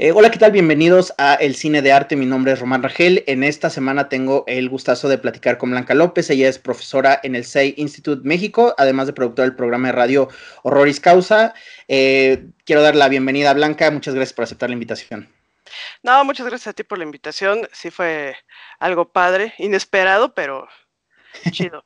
Hola, ¿qué tal? Bienvenidos a El Cine de Arte. Mi nombre es Román Rangel. En esta semana tengo el gustazo de platicar con Blanca López. Ella es profesora en el SEI Institute México, además de productora del programa de radio Horroris Causa. Quiero dar la bienvenida a Blanca. Muchas gracias por aceptar la invitación. No, muchas gracias a ti por la invitación. Sí fue algo padre, inesperado, pero chido.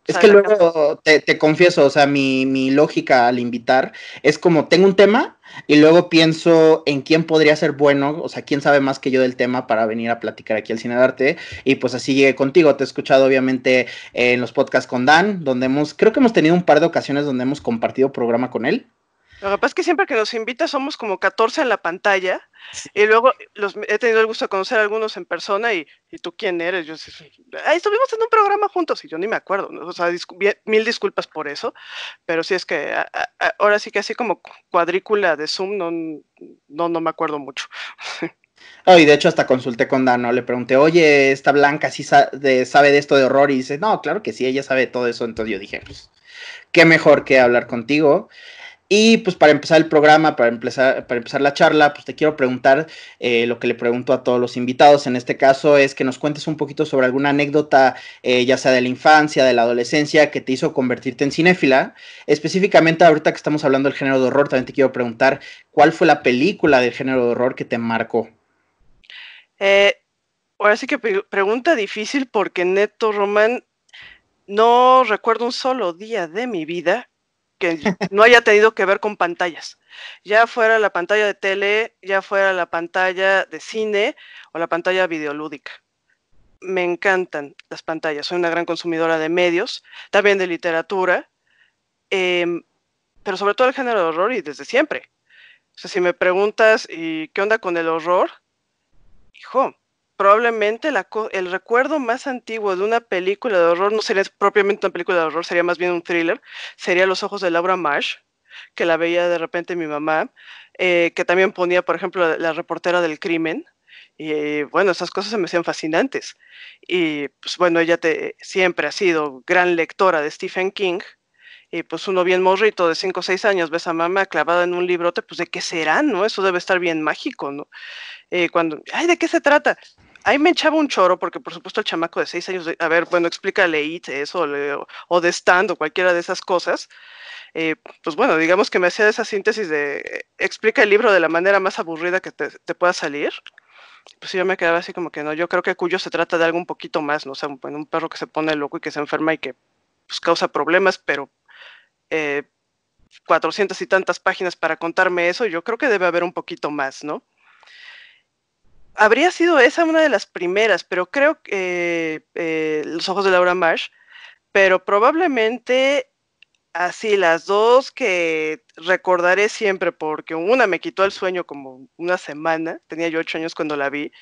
Es que La casa. luego te confieso, o sea, mi lógica al invitar es como tengo un tema y luego pienso en quién podría ser bueno, o sea, quién sabe más que yo del tema para venir a platicar aquí al Cine de Arte. Y pues así llegué contigo. Te he escuchado obviamente en los podcasts con Dan, donde creo que hemos tenido un par de ocasiones donde hemos compartido programa con él. Lo que pasa es que siempre que nos invita somos como 14 en la pantalla y luego he tenido el gusto de conocer a algunos en persona y tú quién eres. Yo estuvimos en un programa juntos y yo ni me acuerdo, ¿no? O sea, mil disculpas por eso, pero sí es que ahora sí que así como cuadrícula de Zoom no me acuerdo mucho. Oh, y de hecho hasta consulté con Dan, ¿no? Le pregunté, oye, esta Blanca sí sabe de esto de horror, y dice, no, claro que sí, ella sabe de todo eso. Entonces yo dije, pues, qué mejor que hablar contigo. Y pues para empezar el programa, para empezar la charla, pues te quiero preguntar lo que le pregunto a todos los invitados. En este caso es que nos cuentes un poquito sobre alguna anécdota, ya sea de la infancia, de la adolescencia, que te hizo convertirte en cinéfila. Específicamente ahorita que estamos hablando del género de horror, también te quiero preguntar cuál fue la película del género de horror que te marcó. Ahora sí que pregunta difícil porque neto, Román, no recuerdo un solo día de mi vida que no haya tenido que ver con pantallas. Ya fuera la pantalla de tele, ya fuera la pantalla de cine o la pantalla videolúdica. Me encantan las pantallas, soy una gran consumidora de medios, también de literatura, pero sobre todo el género de horror y desde siempre. O sea, si me preguntas, ¿y qué onda con el horror? Hijo, probablemente el recuerdo más antiguo de una película de horror no sería propiamente una película de horror, sería más bien un thriller, sería Los ojos de Laura Marsh, que la veía de repente mi mamá, que también ponía, por ejemplo, la reportera del crimen. Y bueno, esas cosas se me hacían fascinantes. Y pues bueno, ella siempre ha sido gran lectora de Stephen King. Y pues uno bien morrito de 5 o 6 años, ves a mamá clavada en un librote, pues ¿de qué será, no? Eso debe estar bien mágico, ¿no? Ay, ¿de qué se trata? Ahí me echaba un choro, porque por supuesto el chamaco de 6 años, a ver, bueno, explícale IT, eso, o de Stand, o cualquiera de esas cosas. Pues bueno, digamos que me hacía esa síntesis de explica el libro de la manera más aburrida que te pueda salir. Pues yo me quedaba así como que no, yo creo que Cuyo se trata de algo un poquito más, ¿no? O sea, un perro que se pone loco y que se enferma y que pues, causa problemas, pero 400 y tantas páginas para contarme eso, yo creo que debe haber un poquito más, ¿no? Habría sido esa una de las primeras, pero creo que Los ojos de Laura Marsh, pero probablemente así las dos que recordaré siempre, porque una me quitó el sueño como una semana, tenía yo 8 años cuando la vi,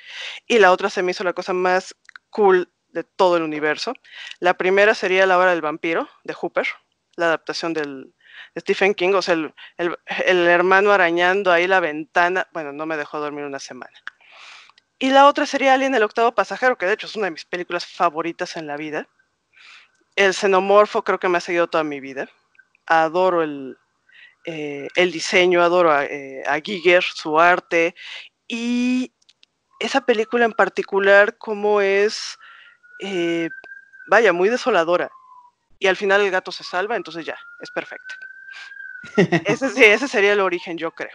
y la otra se me hizo la cosa más cool de todo el universo. La primera sería La hora del vampiro, de Hooper, la adaptación de Stephen King, o sea, el hermano arañando ahí la ventana, bueno, no me dejó dormir una semana. Y la otra sería Alien, el octavo pasajero, que de hecho es una de mis películas favoritas en la vida. El xenomorfo creo que me ha seguido toda mi vida. Adoro el diseño, adoro a Giger, su arte. Y esa película en particular, como es, vaya, muy desoladora. Y al final el gato se salva, entonces ya, es perfecta. Ese sería el origen, yo creo.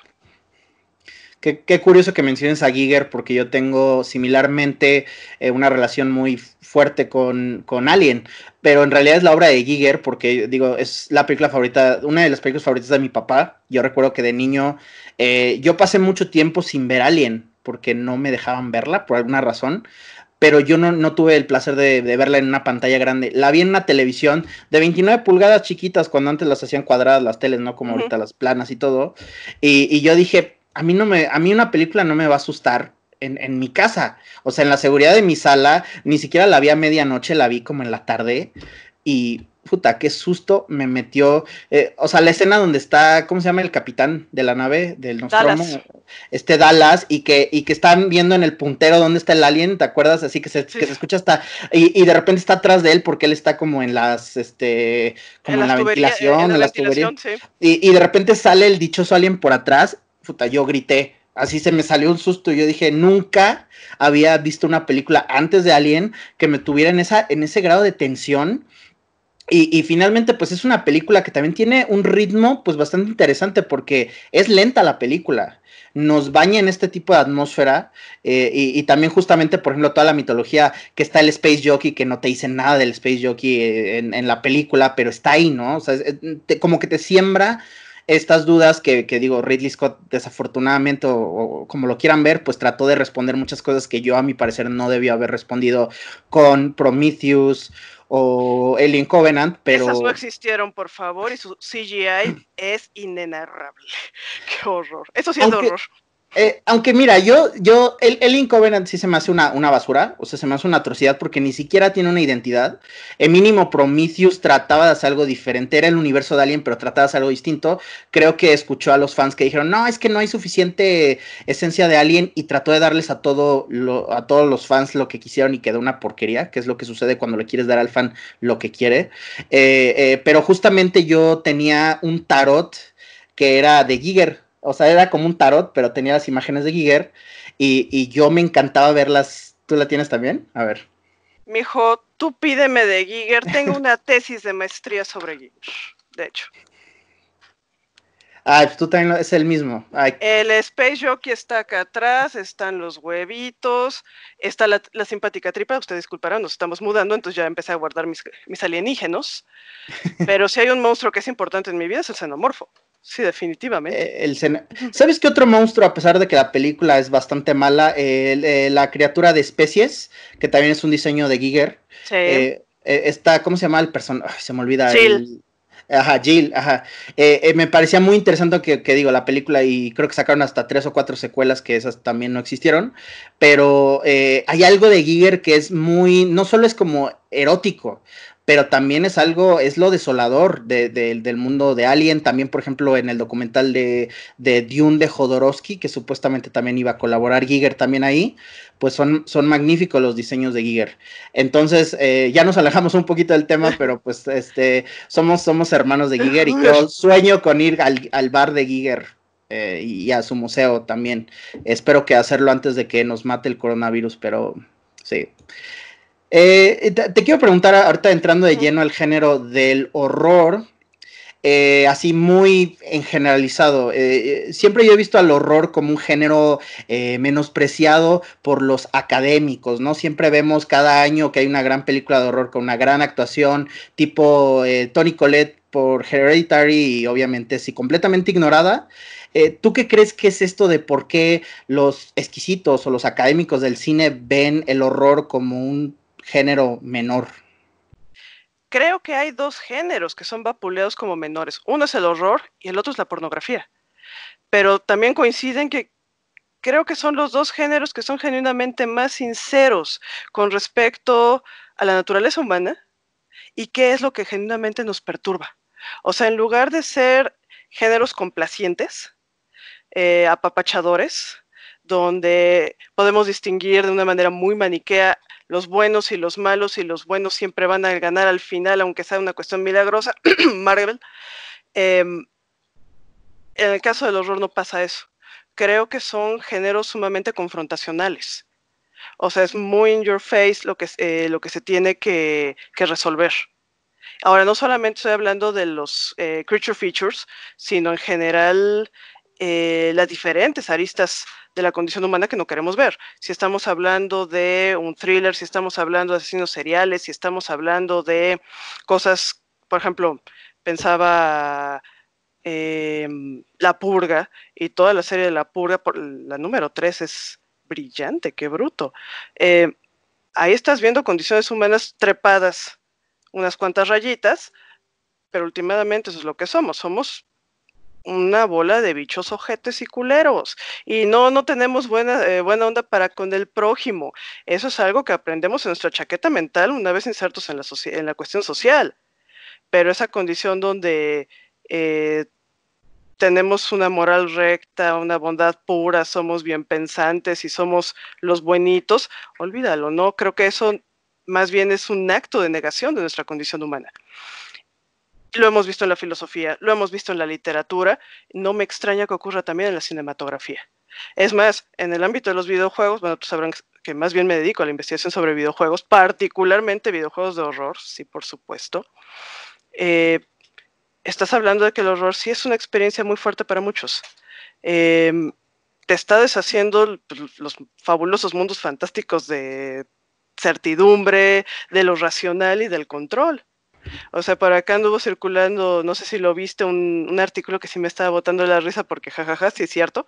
Qué curioso que menciones a Giger, porque yo tengo similarmente una relación muy fuerte con Alien, pero en realidad es la obra de Giger, porque digo, es la película favorita, una de las películas favoritas de mi papá. Yo recuerdo que de niño yo pasé mucho tiempo sin ver Alien, porque no me dejaban verla por alguna razón, pero yo no tuve el placer de verla en una pantalla grande. La vi en una televisión de 29 pulgadas chiquitas, cuando antes las hacían cuadradas las teles, no como ahorita las planas y todo. Y yo dije, a mí una película no me va a asustar en mi casa. O sea, en la seguridad de mi sala, ni siquiera la vi a medianoche, la vi como en la tarde. Y puta, qué susto me metió. O sea, la escena donde está, ¿cómo se llama el capitán de la nave del Dallas. Nostromo? Dallas, y que están viendo en el puntero dónde está el alien, ¿te acuerdas? Así que Sí. que se escucha hasta, y de repente está atrás de él porque él está como en como en la Tuberías, en ventilación, la en las tuberías, ventilación, sí. y de repente sale el dichoso alien por atrás, puta, yo grité. Así se me salió un susto. Yo dije, nunca había visto una película antes de Alien que me tuviera en ese grado de tensión. Y finalmente, pues es una película que también tiene un ritmo, pues bastante interesante, porque es lenta la película. Nos baña en este tipo de atmósfera. Y también, justamente, por ejemplo, toda la mitología que está el Space Jockey, que no te dicen nada del Space Jockey en la película, pero está ahí, ¿no? O sea, como que te siembra estas dudas que digo, Ridley Scott desafortunadamente, o como lo quieran ver, pues trató de responder muchas cosas que yo a mi parecer no debió haber respondido con Prometheus o Alien Covenant, Esas no pero existieron, por favor, y su CGI es inenarrable. Qué horror. Eso sí es de horror. aunque aunque mira, el Alien Covenant sí se me hace una basura, o sea, se me hace una atrocidad porque ni siquiera tiene una identidad. El mínimo Prometheus trataba de hacer algo diferente, era el universo de Alien, pero trataba de hacer algo distinto. Creo que escuchó a los fans que dijeron, no, es que no hay suficiente esencia de Alien y trató de darles a todos los fans lo que quisieron y quedó una porquería, que es lo que sucede cuando le quieres dar al fan lo que quiere. Pero justamente yo tenía un tarot que era de Giger. O sea, era como un tarot, pero tenía las imágenes de Giger. Y yo me encantaba verlas. ¿Tú la tienes también? A ver. Mijo, tú pídeme de Giger. Tengo una tesis de maestría sobre Giger, de hecho. Ah, pues tú también es el mismo. Ay. El Space Jockey está acá atrás, están los huevitos, está la simpática tripa. Usted disculpará, nos estamos mudando, entonces ya empecé a guardar mis alienígenos. Pero si hay un monstruo que es importante en mi vida es el xenomorfo. Sí, definitivamente. ¿Sabes qué otro monstruo, a pesar de que la película es bastante mala? La criatura de especies, que también es un diseño de Giger. Sí. Está, ¿cómo se llama el personaje? Se me olvida. Jill. Ajá, Jill, ajá. Me parecía muy interesante que digo, la película, y creo que sacaron hasta 3 o 4 secuelas que esas también no existieron, pero hay algo de Giger que es muy, no solo es como erótico, pero también es algo, es lo desolador del mundo de Alien. También, por ejemplo, en el documental de Dune de Jodorowsky, que supuestamente también iba a colaborar Giger también ahí, pues son magníficos los diseños de Giger. Entonces, ya nos alejamos un poquito del tema, pero pues somos hermanos de Giger y yo sueño con ir al bar de Giger. Y a su museo también. Espero que hacerlo antes de que nos mate el coronavirus, pero sí. Te quiero preguntar, ahorita entrando de lleno al género del horror, así muy en generalizado. Siempre yo he visto al horror como un género menospreciado por los académicos, ¿no? Siempre vemos cada año que hay una gran película de horror con una gran actuación, tipo Toni Collette por Hereditary, y obviamente sí, completamente ignorada. ¿Tú qué crees que es esto de por qué los exquisitos o los académicos del cine ven el horror como un género menor? Creo que hay dos géneros que son vapuleados como menores. Uno es el horror y el otro es la pornografía. Pero también coinciden que creo que son los dos géneros que son genuinamente más sinceros con respecto a la naturaleza humana y qué es lo que genuinamente nos perturba. O sea, en lugar de ser géneros complacientes, apapachadores, donde podemos distinguir de una manera muy maniquea los buenos y los malos, y los buenos siempre van a ganar al final, aunque sea una cuestión milagrosa, Marvel. En el caso del horror no pasa eso. Creo que son géneros sumamente confrontacionales. O sea, es muy in your face lo que se tiene que resolver. Ahora, no solamente estoy hablando de los creature features, sino en general las diferentes aristas de la condición humana que no queremos ver. Si estamos hablando de un thriller, si estamos hablando de asesinos seriales, si estamos hablando de cosas, por ejemplo, pensaba La Purga, y toda la serie de La Purga, por la número 3 es brillante, qué bruto. Ahí estás viendo condiciones humanas trepadas unas cuantas rayitas, pero últimamente eso es lo que somos una bola de bichos ojetes y culeros, y no tenemos buena onda para con el prójimo. Eso es algo que aprendemos en nuestra chaqueta mental una vez insertos en la cuestión social, pero esa condición donde tenemos una moral recta, una bondad pura, somos bien pensantes y somos los buenitos, olvídalo, ¿no? Creo que eso más bien es un acto de negación de nuestra condición humana. Lo hemos visto en la filosofía, lo hemos visto en la literatura, no me extraña que ocurra también en la cinematografía. Es más, en el ámbito de los videojuegos, bueno, tú sabrán que más bien me dedico a la investigación sobre videojuegos, particularmente videojuegos de horror, sí, por supuesto. Estás hablando de que el horror sí es una experiencia muy fuerte para muchos. Te está deshaciendo los fabulosos mundos fantásticos de certidumbre, de lo racional y del control. O sea, por acá anduvo circulando, no sé si lo viste, un artículo que sí me estaba botando la risa porque jajaja, sí es cierto.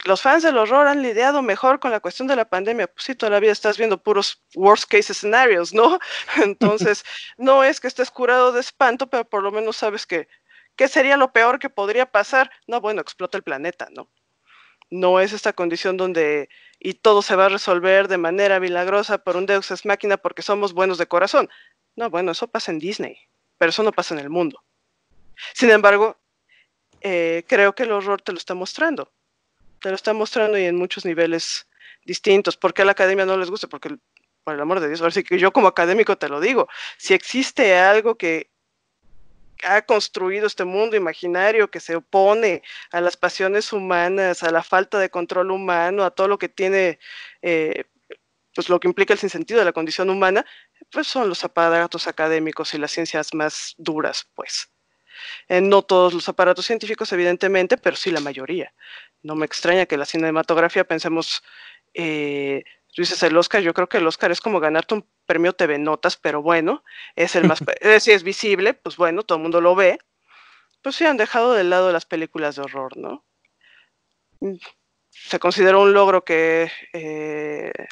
Los fans del horror han lidiado mejor con la cuestión de la pandemia. Pues sí, toda la vida estás viendo puros worst case scenarios, ¿no? Entonces, no es que estés curado de espanto, pero por lo menos sabes que, ¿qué sería lo peor que podría pasar? No, bueno, explota el planeta, ¿no? No es esta condición donde y todo se va a resolver de manera milagrosa por un Deus ex machina porque somos buenos de corazón. No, bueno, eso pasa en Disney, pero eso no pasa en el mundo. Sin embargo, creo que el horror te lo está mostrando. Te lo está mostrando y en muchos niveles distintos. ¿Por qué a la academia no les gusta? Porque, por el amor de Dios, ahora sí que yo como académico te lo digo, si existe algo que ha construido este mundo imaginario que se opone a las pasiones humanas, a la falta de control humano, a todo lo que tiene, pues lo que implica el sinsentido de la condición humana, pues son los aparatos académicos y las ciencias más duras, pues. No todos los aparatos científicos, evidentemente, pero sí la mayoría. No me extraña que la cinematografía pensemos, tú dices el Oscar, yo creo que el Oscar es como ganarte un premio TV Notas, pero bueno, es el más, si es visible, pues bueno, todo el mundo lo ve, pues sí han dejado de lado las películas de horror, ¿no? Se consideró un logro que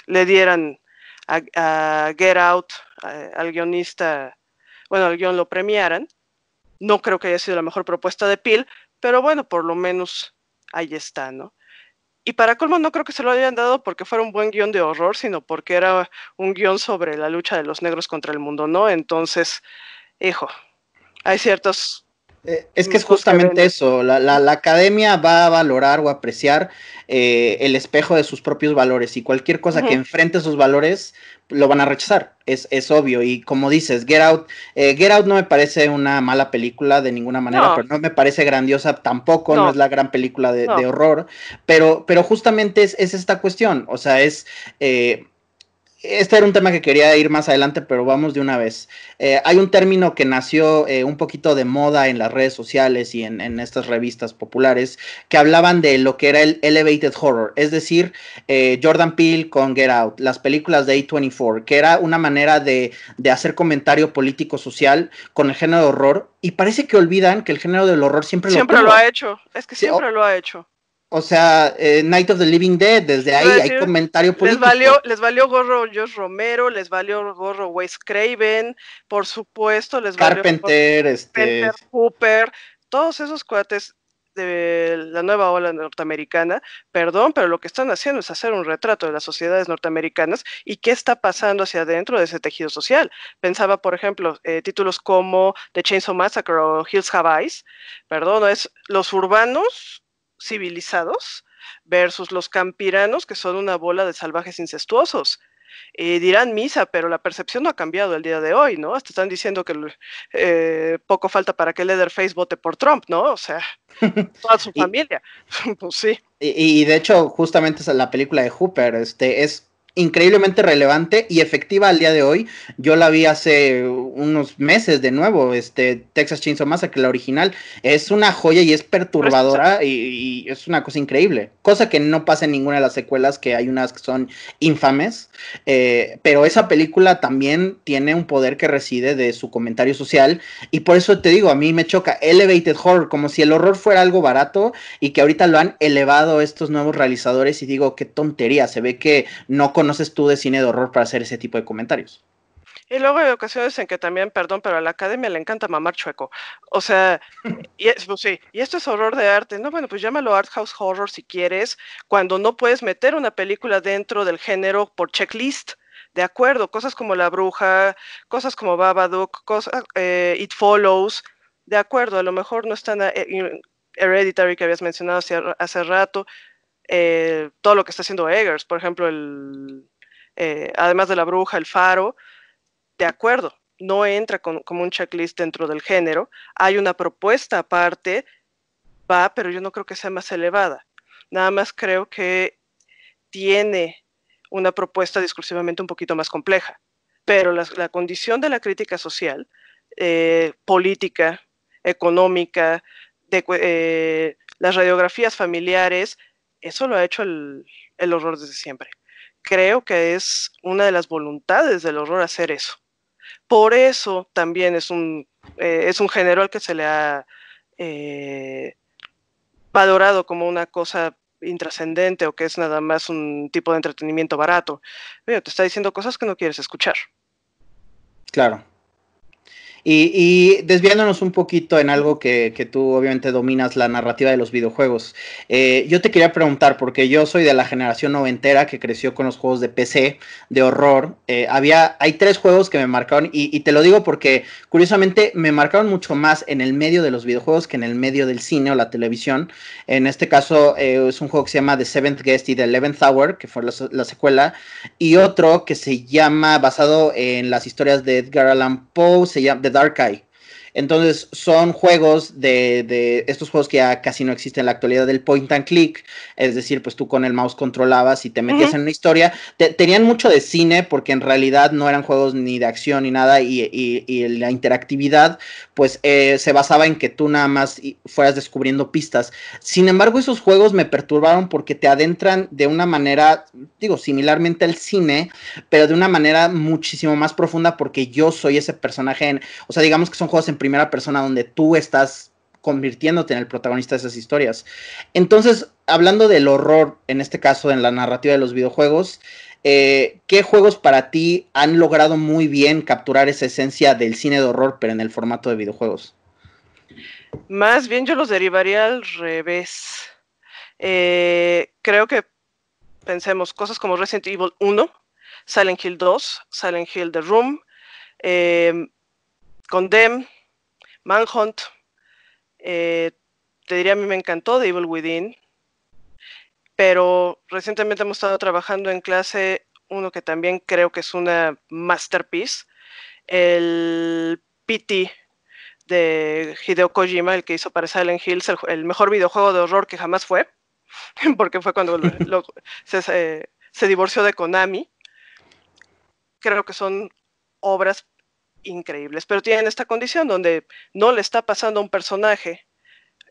le dieran a Get Out, al guionista, bueno, al guion lo premiaran. No creo que haya sido la mejor propuesta de Peele, pero bueno, por lo menos ahí está, ¿no? Y para colmo no creo que se lo hayan dado porque fuera un buen guión de horror, sino porque era un guión sobre la lucha de los negros contra el mundo, ¿no? Entonces, hijo, hay ciertos Es que es mundos que justamente venden. eso, la academia va a valorar o apreciar el espejo de sus propios valores y cualquier cosa que enfrente sus valores lo van a rechazar, es obvio. Y como dices, Get Out no me parece una mala película de ninguna manera, No, pero no me parece grandiosa tampoco, no no, es la gran película no. de horror, pero justamente es esta cuestión, o sea, este era un tema que quería ir más adelante, pero vamos de una vez. Hay un término que nació un poquito de moda en las redes sociales y en estas revistas populares que hablaban de lo que era el elevated horror, es decir, Jordan Peele con Get Out, las películas de A24, que era una manera de hacer comentario político-social con el género de horror, y parece que olvidan que el género del horror siempre lo Siempre lo tuvo. ha hecho, es que Sí, siempre lo ha hecho. o sea, Night of the Living Dead, desde Iba a ahí hay decir, comentario político. les valió gorro Josh Romero, les valió gorro Wes Craven, por supuesto, les valió gorro Carpenter, Spencer Hooper, todos esos cuates de la nueva ola norteamericana, perdón, pero lo que están haciendo es hacer un retrato de las sociedades norteamericanas y qué está pasando hacia adentro de ese tejido social. Pensaba, por ejemplo, títulos como The Chainsaw Massacre o Hills Have Eyes, perdón, es los urbanos civilizados versus los campiranos, que son una bola de salvajes incestuosos. Dirán misa, pero la percepción no ha cambiado el día de hoy, ¿no? Hasta están diciendo que poco falta para que Leatherface vote por Trump, ¿no? O sea, toda su y, familia. Pues sí. y de hecho, justamente es la película de Hooper, es increíblemente relevante y efectiva al día de hoy. Yo la vi hace unos meses de nuevo, Texas Chainsaw Massacre, la original. Es una joya y es Preciosa. perturbadora y es una cosa increíble. Cosa que no pasa en ninguna de las secuelas, que hay unas que son infames. Pero esa película también tiene un poder que reside de su comentario social. Y por eso te digo, a mí me choca elevated horror, como si el horror fuera algo barato y que ahorita lo han elevado estos nuevos realizadores y digo, qué tontería, se ve que no conoces tú de cine de horror para hacer ese tipo de comentarios. Y luego hay ocasiones en que también, perdón, pero a la academia le encanta mamar chueco. O sea, pues sí, y esto es horror de arte. No, bueno, pues llámalo art house horror si quieres, cuando no puedes meter una película dentro del género por checklist. De acuerdo, cosas como La Bruja, cosas como Babadook, cosas, It Follows, de acuerdo, a lo mejor no están Hereditary que habías mencionado hace rato, todo lo que está haciendo Eggers, por ejemplo, además de La Bruja, El Faro, de acuerdo, no entra como un checklist dentro del género, hay una propuesta aparte, va, pero yo no creo que sea más elevada. Nada más creo que tiene una propuesta discursivamente un poquito más compleja, pero la condición de la crítica social, política, económica, las radiografías familiares, eso lo ha hecho el horror desde siempre. Creo que es una de las voluntades del horror hacer eso. Por eso también es un género al que se le ha valorado como una cosa intrascendente o que es nada más un tipo de entretenimiento barato. Te está diciendo cosas que no quieres escuchar. Claro. Y desviándonos un poquito en algo que tú obviamente dominas, la narrativa de los videojuegos. Yo te quería preguntar, porque yo soy de la generación noventera que creció con los juegos de PC, de horror. Hay 3 juegos que me marcaron, y te lo digo porque curiosamente me marcaron mucho más en el medio de los videojuegos que en el medio del cine o la televisión. En este caso es un juego que se llama The Seventh Guest y The 11th Hour, que fue la secuela, y otro que se llama, basado en las historias de Edgar Allan Poe, se llama The Dark Eye. Entonces son juegos de estos juegos que ya casi no existen en la actualidad, del point and click, es decir, pues tú con el mouse controlabas y te metías en una historia. Tenían mucho de cine porque en realidad no eran juegos ni de acción ni nada, y la interactividad pues se basaba en que tú nada más fueras descubriendo pistas. Sin embargo, esos juegos me perturbaron porque te adentran de una manera, digo, similarmente al cine, pero de una manera muchísimo más profunda, porque yo soy ese personaje, o sea, digamos que son juegos en primera persona donde tú estás convirtiéndote en el protagonista de esas historias. Entonces, hablando del horror, en este caso en la narrativa de los videojuegos, ¿qué juegos para ti han logrado muy bien capturar esa esencia del cine de horror, pero en el formato de videojuegos? Más bien yo los derivaría al revés. Creo que pensemos cosas como Resident Evil 1, Silent Hill 2, Silent Hill The Room, Condemn, Manhunt, te diría, a mí me encantó The Evil Within, pero recientemente hemos estado trabajando en clase uno que también creo que es una masterpiece, el PT de Hideo Kojima, el que hizo para Silent Hills, el mejor videojuego de horror que jamás fue, porque fue cuando se divorció de Konami. Creo que son obras increíbles, pero tienen esta condición donde no le está pasando a un personaje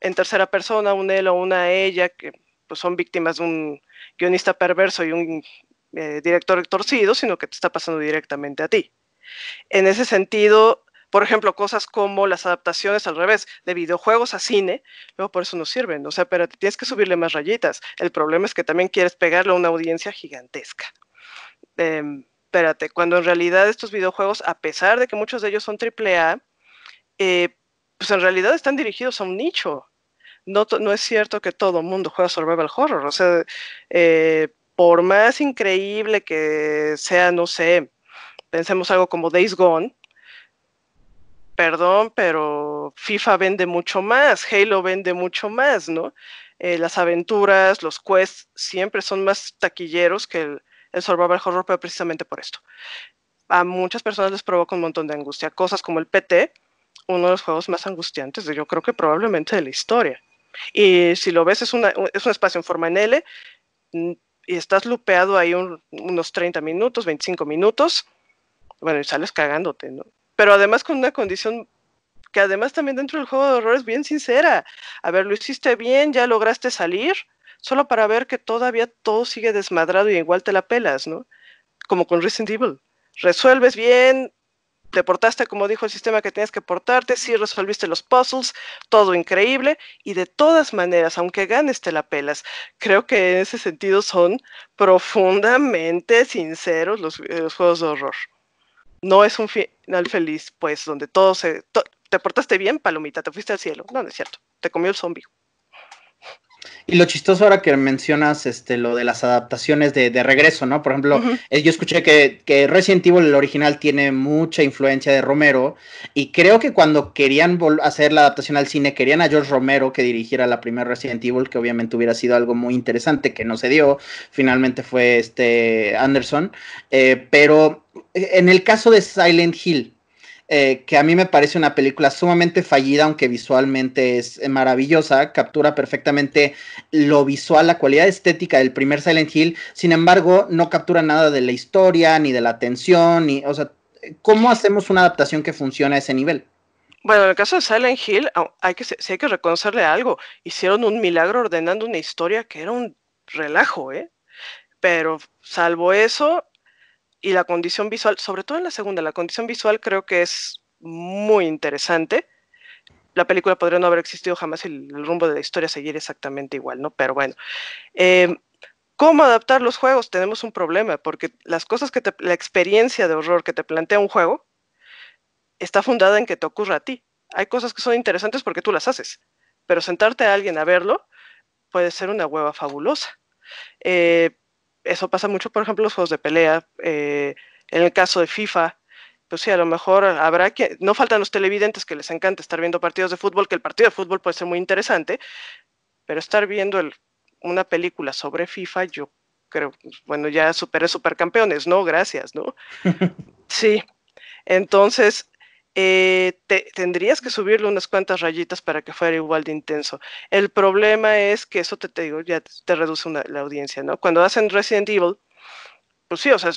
en tercera persona, un él o una ella, que pues son víctimas de un guionista perverso y un director torcido, sino que te está pasando directamente a ti. En ese sentido, por ejemplo, cosas como las adaptaciones al revés, de videojuegos a cine, luego por eso no sirven, o sea, pero te tienes que subirle más rayitas. El problema es que también quieres pegarle a una audiencia gigantesca. Espérate, cuando en realidad estos videojuegos, a pesar de que muchos de ellos son AAA, pues en realidad están dirigidos a un nicho. No es cierto que todo el mundo juega survival horror, o sea, por más increíble que sea, no sé, pensemos algo como Days Gone, perdón, pero FIFA vende mucho más, Halo vende mucho más, ¿no? Las aventuras, los quests siempre son más taquilleros que el survival horror, pero precisamente por esto. A muchas personas les provoca un montón de angustia. Cosas como el PT, uno de los juegos más angustiantes yo creo que probablemente de la historia. Y si lo ves, es un espacio en forma en L, y estás lupeado ahí unos 30 minutos, 25 minutos, bueno, y sales cagándote, ¿no? Pero además con una condición que además también dentro del juego de horror es bien sincera. A ver, lo hiciste bien, ya lograste salir, solo para ver que todavía todo sigue desmadrado y igual te la pelas, ¿no? Como con Resident Evil. Resuelves bien, te portaste como dijo el sistema que tenías que portarte, sí resolviste los puzzles, todo increíble, y de todas maneras, aunque ganes, te la pelas. Creo que en ese sentido son profundamente sinceros los juegos de horror. No es un final feliz, pues, donde te portaste bien, palomita, te fuiste al cielo. No, no es cierto, te comió el zombie. Y lo chistoso ahora que mencionas lo de las adaptaciones de regreso, ¿no? Por ejemplo, yo escuché que Resident Evil, el original, tiene mucha influencia de Romero, y creo que cuando querían hacer la adaptación al cine, querían a George Romero que dirigiera la primera Resident Evil, que obviamente hubiera sido algo muy interesante, que no se dio, finalmente fue Anderson, pero en el caso de Silent Hill, que a mí me parece una película sumamente fallida, aunque visualmente es maravillosa, captura perfectamente lo visual, la cualidad estética del primer Silent Hill, sin embargo, no captura nada de la historia, ni de la tensión, ni, o sea, ¿cómo hacemos una adaptación que funcione a ese nivel? Bueno, en el caso de Silent Hill, sí hay que reconocerle algo. Hicieron un milagro ordenando una historia que era un relajo, ¿eh? Pero salvo eso y la condición visual, sobre todo en la segunda, la condición visual creo que es muy interesante. La película podría no haber existido jamás y el rumbo de la historia seguir exactamente igual, ¿no? Pero bueno. ¿Cómo adaptar los juegos? Tenemos un problema, porque las cosas la experiencia de horror que te plantea un juego está fundada en que te ocurra a ti. Hay cosas que son interesantes porque tú las haces, pero sentarte a alguien a verlo puede ser una hueva fabulosa. Eh, Eso pasa mucho, por ejemplo, en los juegos de pelea. En el caso de FIFA, pues sí, a lo mejor habrá que... No faltan los televidentes que les encanta estar viendo partidos de fútbol, que el partido de fútbol puede ser muy interesante, pero estar viendo una película sobre FIFA, yo creo, bueno, ya superé supercampeones, ¿no? Gracias, ¿no? Sí, entonces tendrías que subirle unas cuantas rayitas para que fuera igual de intenso. El problema es que eso te digo, ya te reduce la audiencia, ¿no? Cuando hacen Resident Evil, pues sí, o sea,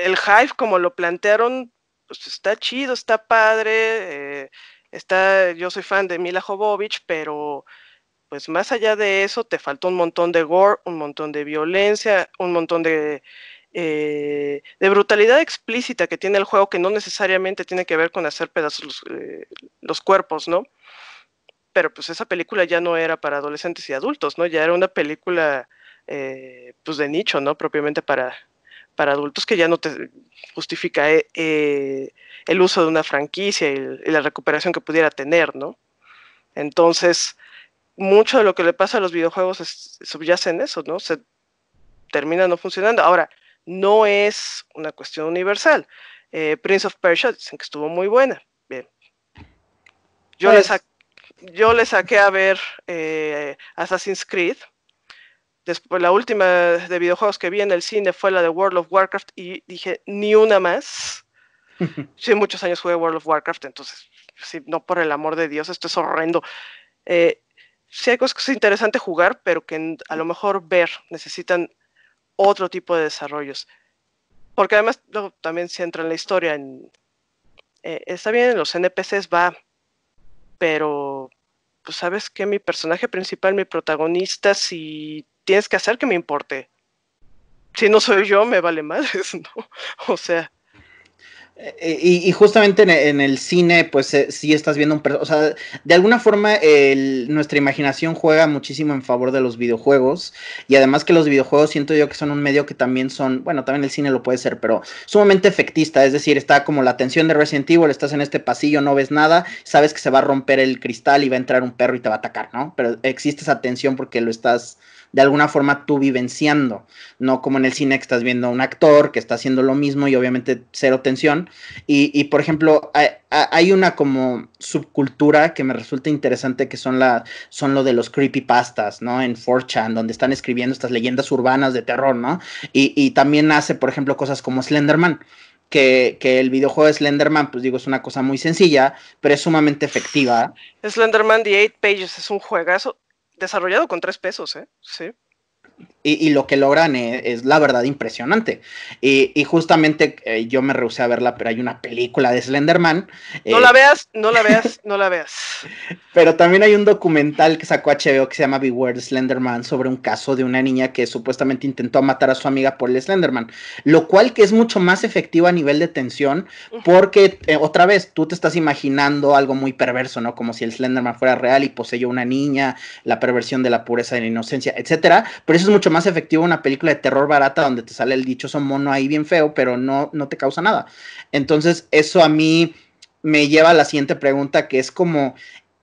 el hype como lo plantearon, pues está chido, está padre, yo soy fan de Mila Jovovich, pero pues más allá de eso, te faltó un montón de gore, un montón de violencia, un montón de brutalidad explícita que tiene el juego, que no necesariamente tiene que ver con hacer pedazos los cuerpos, ¿no? Pero pues esa película ya no era para adolescentes y adultos, ¿no? Ya era una película pues de nicho, ¿no? Propiamente para adultos, que ya no te justifica el uso de una franquicia y la recuperación que pudiera tener, ¿no? Entonces, mucho de lo que le pasa a los videojuegos subyace en eso, ¿no? Se termina no funcionando. Ahora, no es una cuestión universal. Prince of Persia dicen que estuvo muy buena. Bien. Pues, Yo le saqué a ver Assassin's Creed. Después, la última de videojuegos que vi en el cine fue la de World of Warcraft y dije, ni una más. Sí, muchos años jugué World of Warcraft, entonces, sí, no, por el amor de Dios, esto es horrendo. Sí hay cosas que es interesante jugar, pero que a lo mejor ver necesitan otro tipo de desarrollos. Porque además luego también se entra en la historia. Está bien, en los NPCs va, pero pues sabes que mi personaje principal, mi protagonista, si tienes que hacer que me importe. Si no soy yo, me vale madres, ¿no? O sea, y justamente en el cine, pues sí estás viendo o sea, de alguna forma nuestra imaginación juega muchísimo en favor de los videojuegos, y además que los videojuegos siento yo que son un medio que también son, bueno, también el cine lo puede ser, pero sumamente efectista, es decir, está como la tensión de Resident Evil, estás en este pasillo, no ves nada, sabes que se va a romper el cristal y va a entrar un perro y te va a atacar, ¿no? Pero existe esa tensión porque lo estás de alguna forma tú vivenciando, no como en el cine que estás viendo a un actor que está haciendo lo mismo y obviamente cero tensión. Por ejemplo, hay una como subcultura que me resulta interesante que son lo de los creepypastas, ¿no? En 4chan, donde están escribiendo estas leyendas urbanas de terror, ¿no? Y también hace, por ejemplo, cosas como Slenderman. Que el videojuego de Slenderman, pues digo, es una cosa muy sencilla, pero es sumamente efectiva. Slenderman The Eight Pages es un juegazo desarrollado con 3 pesos, ¿eh? Sí. Y lo que logran es la verdad impresionante. Y justamente yo me rehusé a verla, pero hay una película de Slenderman. No la veas, no la veas, no la veas. Pero también hay un documental que sacó HBO que se llama Beware Slenderman, sobre un caso de una niña que supuestamente intentó matar a su amiga por el Slenderman, lo cual que es mucho más efectivo a nivel de tensión, porque otra vez tú te estás imaginando algo muy perverso, ¿no? Como si el Slenderman fuera real y poseyó a una niña, la perversión de la pureza de la inocencia, etcétera. Pero eso es mucho más efectivo en una película de terror barata donde te sale el dichoso mono ahí bien feo, pero no te causa nada. Entonces eso a mí me lleva a la siguiente pregunta, que es como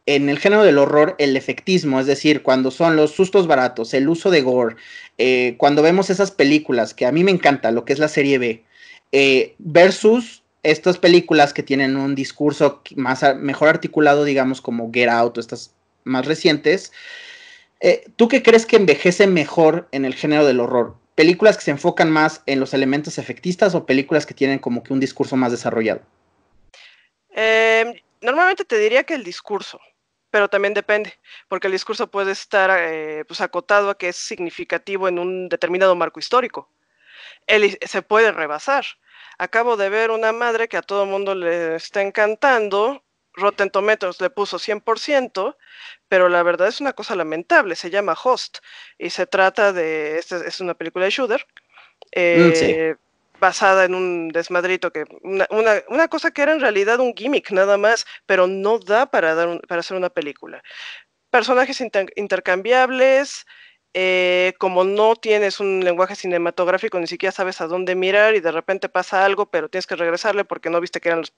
en el género del horror, el efectismo, es decir, cuando son los sustos baratos, el uso de gore, cuando vemos esas películas, que a mí me encanta, lo que es la serie B, versus estas películas que tienen un discurso mejor articulado, digamos, como Get Out o estas más recientes, ¿tú qué crees que envejece mejor en el género del horror? ¿Películas que se enfocan más en los elementos efectistas o películas que tienen como que un discurso más desarrollado? Normalmente te diría que el discurso, pero también depende, porque el discurso puede estar pues acotado a que es significativo en un determinado marco histórico. Se puede rebasar. Acabo de ver una madre que a todo el mundo le está encantando. Rotten Tomatoes le puso 100%, pero la verdad es una cosa lamentable. Se llama Host y se trata de, es una película de shooter, Sí. basada en un desmadrito, que una cosa que era en realidad un gimmick nada más, pero no da para hacer una película. Personajes intercambiables, como no tienes un lenguaje cinematográfico, ni siquiera sabes a dónde mirar y de repente pasa algo, pero tienes que regresarle porque no viste que eran los...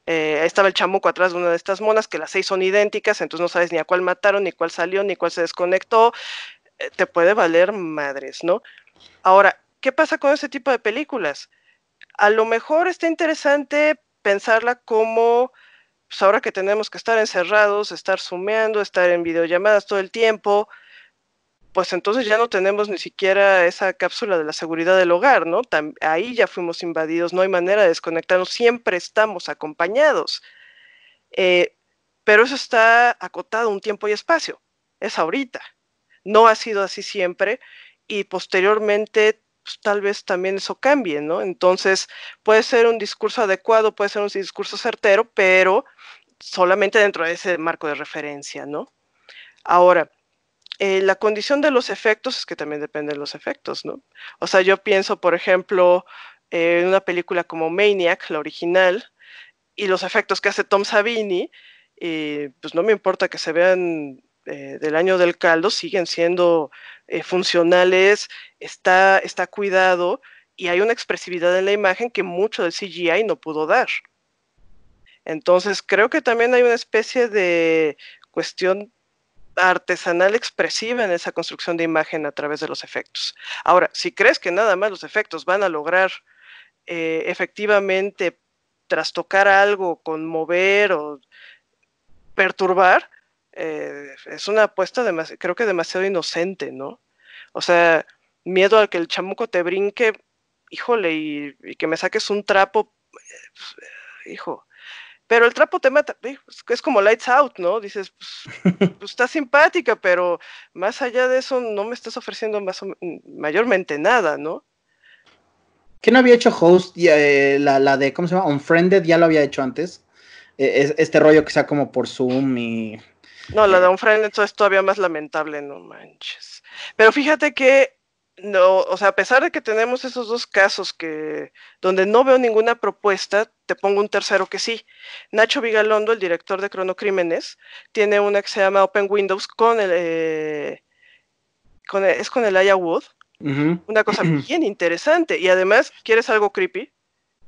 estaba el chamuco atrás de una de estas monas, que las 6 son idénticas, entonces no sabes ni a cuál mataron, ni cuál salió, ni cuál se desconectó. Te puede valer madres, ¿no? Ahora, ¿qué pasa con ese tipo de películas? A lo mejor está interesante pensarla como, pues ahora que tenemos que estar encerrados, estar zoomeando, estar en videollamadas todo el tiempo, pues entonces ya no tenemos ni siquiera esa cápsula de la seguridad del hogar, ¿no? Ahí ya fuimos invadidos, no hay manera de desconectarnos, siempre estamos acompañados. Eh, pero eso está acotado un tiempo y espacio, es ahorita. No ha sido así siempre y posteriormente pues, tal vez también eso cambie, ¿no? Entonces puede ser un discurso adecuado, puede ser un discurso certero, pero solamente dentro de ese marco de referencia, ¿no? Ahora, la condición de los efectos es que también depende de los efectos, ¿no? O sea, yo pienso, por ejemplo, en una película como Maniac, la original, y los efectos que hace Tom Savini, pues no me importa que se vean del año del caldo, siguen siendo funcionales, está cuidado y hay una expresividad en la imagen que mucho del CGI no pudo dar. Entonces creo que también hay una especie de cuestión artesanal expresiva en esa construcción de imagen a través de los efectos. Ahora, si crees que nada más los efectos van a lograr efectivamente trastocar algo, conmover o perturbar, es una apuesta creo que demasiado inocente, ¿no? O sea, miedo a que el chamuco te brinque, híjole, y que me saques un trapo, hijo, pero el trapo te mata, es como Lights Out, ¿no? Dices, pues está simpática, pero más allá de eso no me estás ofreciendo mayormente nada, ¿no? ¿Quién había hecho Host? La de, ¿cómo se llama? Unfriended, ya lo había hecho antes. Este rollo que sea como por Zoom y... No, la de Unfriended es todavía más lamentable, no manches. Pero fíjate que, no, o sea, a pesar de que tenemos esos dos casos donde no veo ninguna propuesta, te pongo un tercero que sí. Nacho Vigalondo, el director de Cronocrímenes, tiene una que se llama Open Windows es con Elijah Wood. Una cosa bien interesante. Y además, ¿quieres algo creepy?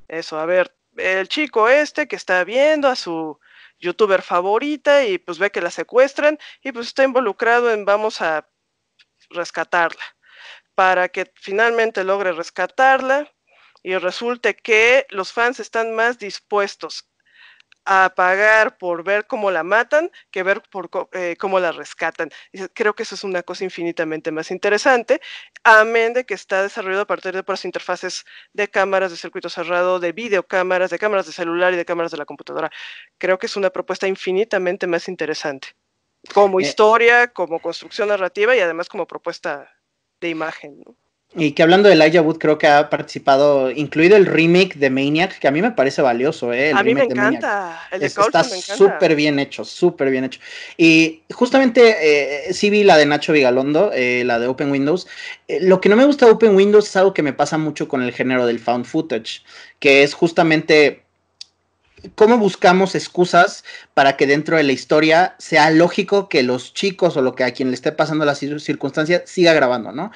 Eso, a ver, el chico este que está viendo a su youtuber favorita y pues ve que la secuestran y pues está involucrado en vamos a rescatarla. Para que finalmente logre rescatarla y resulte que los fans están más dispuestos a pagar por ver cómo la matan que ver por cómo la rescatan. Creo que eso es una cosa infinitamente más interesante, amén de que está desarrollado a partir de puras interfaces de cámaras de circuito cerrado, de videocámaras, de cámaras de celular y de cámaras de la computadora. Creo que es una propuesta infinitamente más interesante, como historia, como construcción narrativa y además como propuesta de imagen, ¿no? Y que hablando de Elijah Wood, creo que ha participado, incluido el remake de Maniac, que a mí me parece valioso, el A mí me remake de Maniac. encanta, el de Está Coulson me encanta. súper bien hecho, súper bien hecho. Y justamente sí vi la de Nacho Vigalondo, la de Open Windows. Lo que no me gusta de Open Windows es algo que me pasa mucho con el género del found footage, que es justamente cómo buscamos excusas para que dentro de la historia sea lógico que los chicos o lo que a quien le esté pasando la circunstancia siga grabando, ¿no?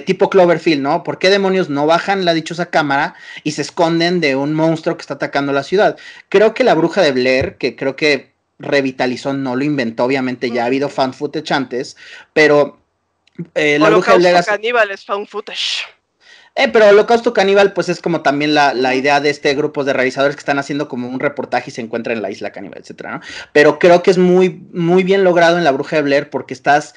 Tipo Cloverfield, ¿no? ¿Por qué demonios no bajan la dichosa cámara y se esconden de un monstruo que está atacando la ciudad? Creo que La Bruja de Blair, que creo que revitalizó, no lo inventó, obviamente ya ha habido fan footage antes, pero La Bruja de Blair Holocausto hace... Caníbal es found footage. Pero Holocausto Caníbal, pues es como también la idea de este grupo de realizadores que están haciendo como un reportaje y se encuentran en la isla caníbal, etcétera, ¿no? Pero creo que es muy bien logrado en La Bruja de Blair porque estás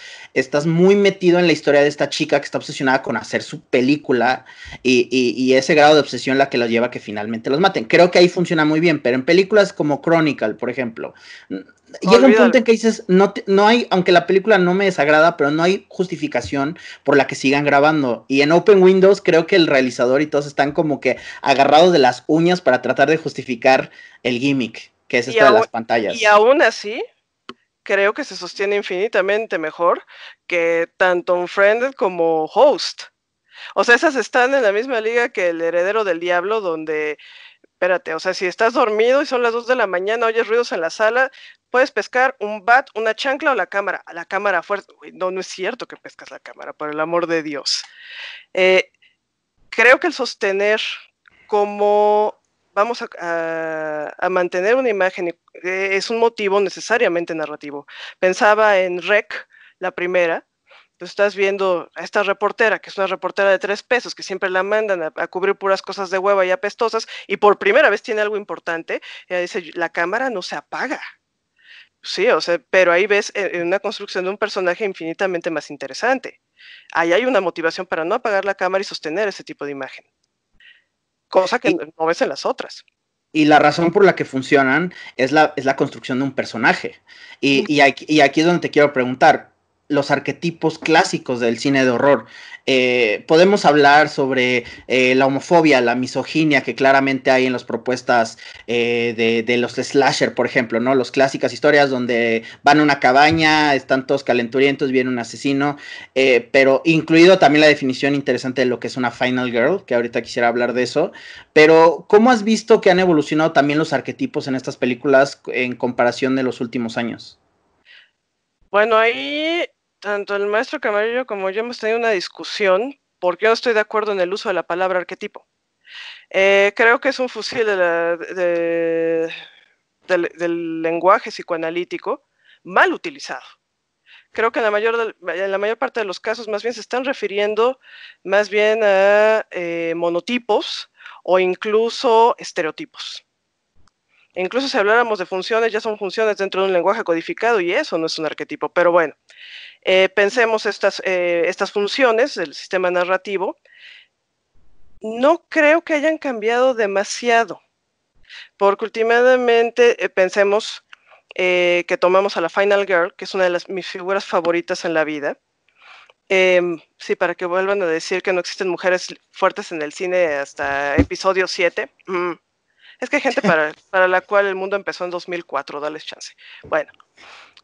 muy metido en la historia de esta chica que está obsesionada con hacer su película y ese grado de obsesión la que los lleva a que finalmente los maten. Creo que ahí funciona muy bien, pero en películas como Chronicle, por ejemplo, llega un punto en que dices, no hay, aunque la película no me desagrada, pero no hay justificación por la que sigan grabando. Y en Open Windows creo que el realizador y todos están como que agarrados de las uñas para tratar de justificar el gimmick, que es esto de las pantallas. Y aún así, creo que se sostiene infinitamente mejor que tanto Unfriended como Host. O sea, esas están en la misma liga que El Heredero del Diablo, donde, espérate, o sea, si estás dormido y son las 2 de la mañana, oyes ruidos en la sala, puedes pescar un bat, una chancla o la cámara fuerte. No, no es cierto que pescas la cámara, por el amor de Dios. Creo que el sostener como vamos a mantener una imagen es un motivo necesariamente narrativo. Pensaba en Rec, la primera. Tú estás viendo a esta reportera, que es una reportera de 3 pesos, que siempre la mandan a cubrir puras cosas de hueva y apestosas, y por primera vez tiene algo importante. Ella dice, la cámara no se apaga. Sí, o sea, pero ahí ves una construcción de un personaje infinitamente más interesante. Ahí hay una motivación para no apagar la cámara y sostener ese tipo de imagen. Cosa que no ves en las otras. Y la razón por la que funcionan es la construcción de un personaje. Y aquí es donde te quiero preguntar, los arquetipos clásicos del cine de horror. Podemos hablar sobre la homofobia, la misoginia que claramente hay en las propuestas de los slasher, por ejemplo, ¿no? Las clásicas historias donde van a una cabaña, están todos calenturientos, viene un asesino, pero incluido también la definición interesante de lo que es una final girl, que ahorita quisiera hablar de eso. Pero, ¿cómo has visto que han evolucionado también los arquetipos en estas películas en comparación de los últimos años? Bueno, ahí tanto el maestro Camarillo como yo hemos tenido una discusión porque yo no estoy de acuerdo en el uso de la palabra arquetipo. Creo que es un fusil del lenguaje psicoanalítico mal utilizado. Creo que en la mayor parte de los casos más bien se están refiriendo más bien a monotipos o incluso estereotipos. Incluso si habláramos de funciones, ya son funciones dentro de un lenguaje codificado y eso no es un arquetipo. Pero bueno, pensemos estas funciones del sistema narrativo. No creo que hayan cambiado demasiado, porque últimamente pensemos que tomamos a la Final Girl, que es una de mis figuras favoritas en la vida. Sí, para que vuelvan a decir que no existen mujeres fuertes en el cine hasta episodio 7. Es que hay gente para la cual el mundo empezó en 2004, dales chance. Bueno,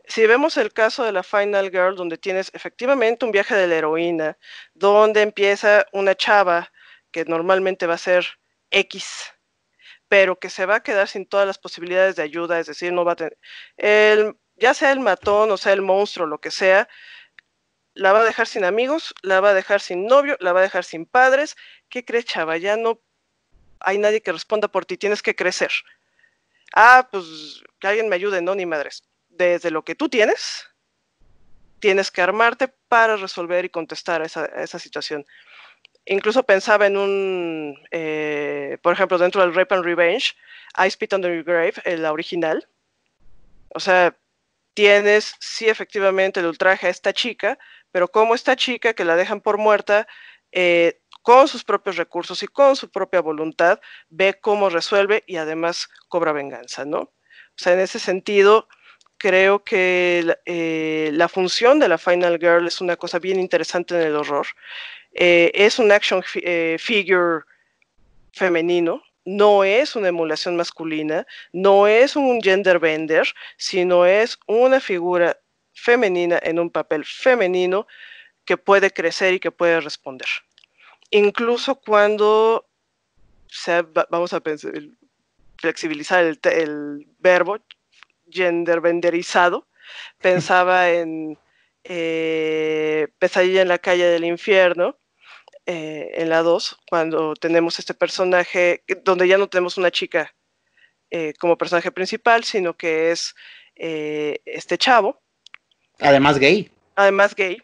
si vemos el caso de la Final Girl, donde tienes efectivamente un viaje de la heroína, donde empieza una chava que normalmente va a ser X, pero que se va a quedar sin todas las posibilidades de ayuda, es decir, no va a tener, ya sea el matón o sea el monstruo, lo que sea, la va a dejar sin amigos, la va a dejar sin novio, la va a dejar sin padres. ¿Qué crees, chava? Ya no hay nadie que responda por ti, tienes que crecer. Pues que alguien me ayude, no, ni madres. Desde lo que tú tienes que armarte para resolver y contestar a esa situación. Incluso pensaba en por ejemplo, dentro del Rape and Revenge, I Spit on Your Grave, la original. O sea, tienes, sí, efectivamente, el ultraje a esta chica, pero como esta chica que la dejan por muerta, con sus propios recursos y con su propia voluntad, ve cómo resuelve y además cobra venganza, ¿no? O sea, en ese sentido, creo que la función de la Final Girl es una cosa bien interesante en el horror. Es un action figure femenino, no es una emulación masculina, no es un gender bender, sino es una figura femenina en un papel femenino que puede crecer y que puede responder. Incluso cuando vamos a pensar, flexibilizar el verbo genderbenderizado, pensaba en Pesadilla en la calle del infierno, en la 2, cuando tenemos este personaje, donde ya no tenemos una chica como personaje principal, sino que es este chavo. Además gay. Además gay.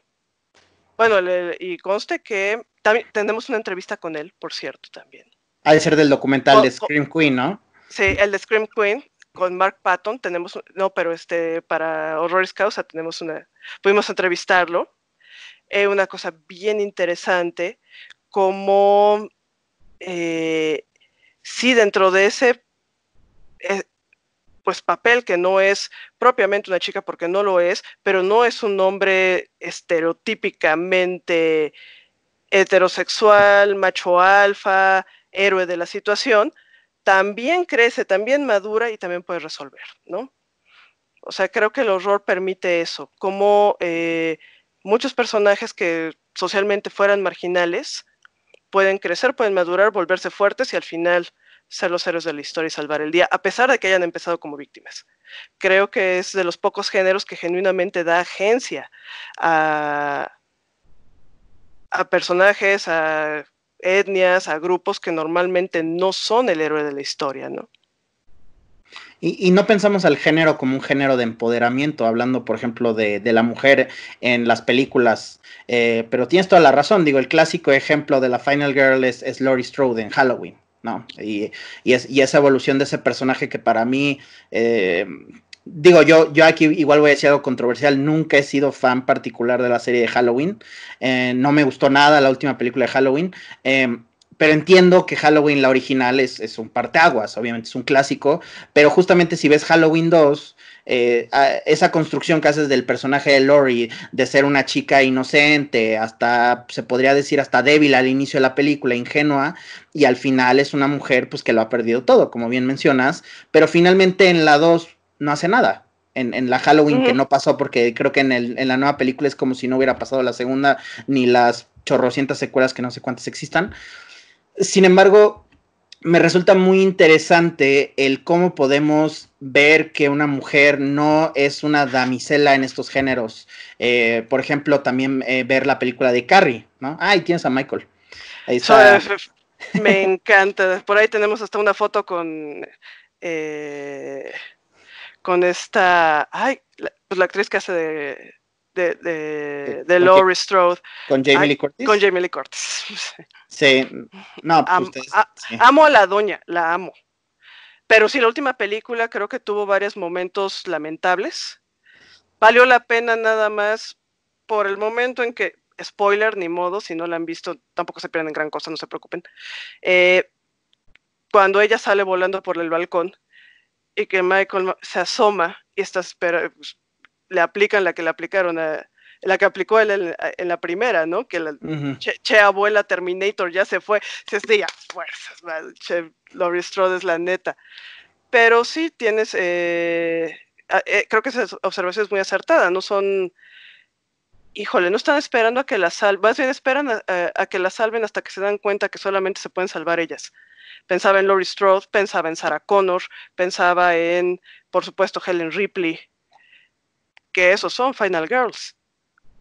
Bueno, y conste que También tenemos una entrevista con él, por cierto, también. Ha de ser del documental de Scream Queen, ¿no? Sí, el de Scream Queen, con Mark Patton, pero para Horroris Causa pudimos entrevistarlo. Una cosa bien interesante, como sí, dentro de ese pues papel que no es propiamente una chica, porque no lo es, pero no es un hombre estereotípicamente heterosexual, macho alfa, héroe de la situación, también crece, también madura y también puede resolver, ¿no? O sea, creo que el horror permite eso, como muchos personajes que socialmente fueran marginales pueden crecer, pueden madurar, volverse fuertes y al final ser los héroes de la historia y salvar el día, a pesar de que hayan empezado como víctimas. Creo que es de los pocos géneros que genuinamente da agencia a personajes, a etnias, a grupos que normalmente no son el héroe de la historia, ¿no? Y no pensamos al género como un género de empoderamiento, hablando, por ejemplo, de la mujer en las películas, pero tienes toda la razón, digo, el clásico ejemplo de la Final Girl es Laurie Strode en Halloween, ¿no? Y esa evolución de ese personaje que para mí, digo, yo aquí igual voy a decir algo controversial, nunca he sido fan particular de la serie de Halloween, no me gustó nada la última película de Halloween, pero entiendo que Halloween, la original, es un parteaguas, obviamente es un clásico, pero justamente si ves Halloween 2, esa construcción que haces del personaje de Laurie, de ser una chica inocente, hasta, se podría decir, hasta débil al inicio de la película, ingenua, y al final es una mujer pues que lo ha perdido todo, como bien mencionas, pero finalmente en la 2 no hace nada. En la Halloween que no pasó, porque creo que en la nueva película es como si no hubiera pasado la segunda, ni las chorrocientas secuelas que no sé cuántas existan. Sin embargo, me resulta muy interesante el cómo podemos ver que una mujer no es una damisela en estos géneros. Por ejemplo, también ver la película de Carrie, ¿no? Ahí tienes a Michael. Ahí está. Me encanta. Por ahí tenemos hasta una foto con esta, pues la actriz que hace de Laurie Strode. Con Jamie Lee Curtis. Con Jamie Lee Curtis. Sí, no, pues sí. Amo a la doña, la amo. Pero sí, la última película creo que tuvo varios momentos lamentables. Valió la pena nada más por el momento en que, spoiler, ni modo, si no la han visto, tampoco se pierden gran cosa, no se preocupen. Cuando ella sale volando por el balcón y que Michael se asoma y le aplican la que le aplicaron la que aplicó él en la primera, ¿no? Que la che abuela Terminator ya se fue, se decía fuerzas, che Laurie Strode es la neta. Pero sí tienes, creo que esa observación es muy acertada, no son, híjole, no están esperando a que la salven, más bien esperan a que la salven hasta que se dan cuenta que solamente se pueden salvar ellas. Pensaba en Laurie Strode, pensaba en Sarah Connor, pensaba en, por supuesto, Helen Ripley, que esos son Final Girls,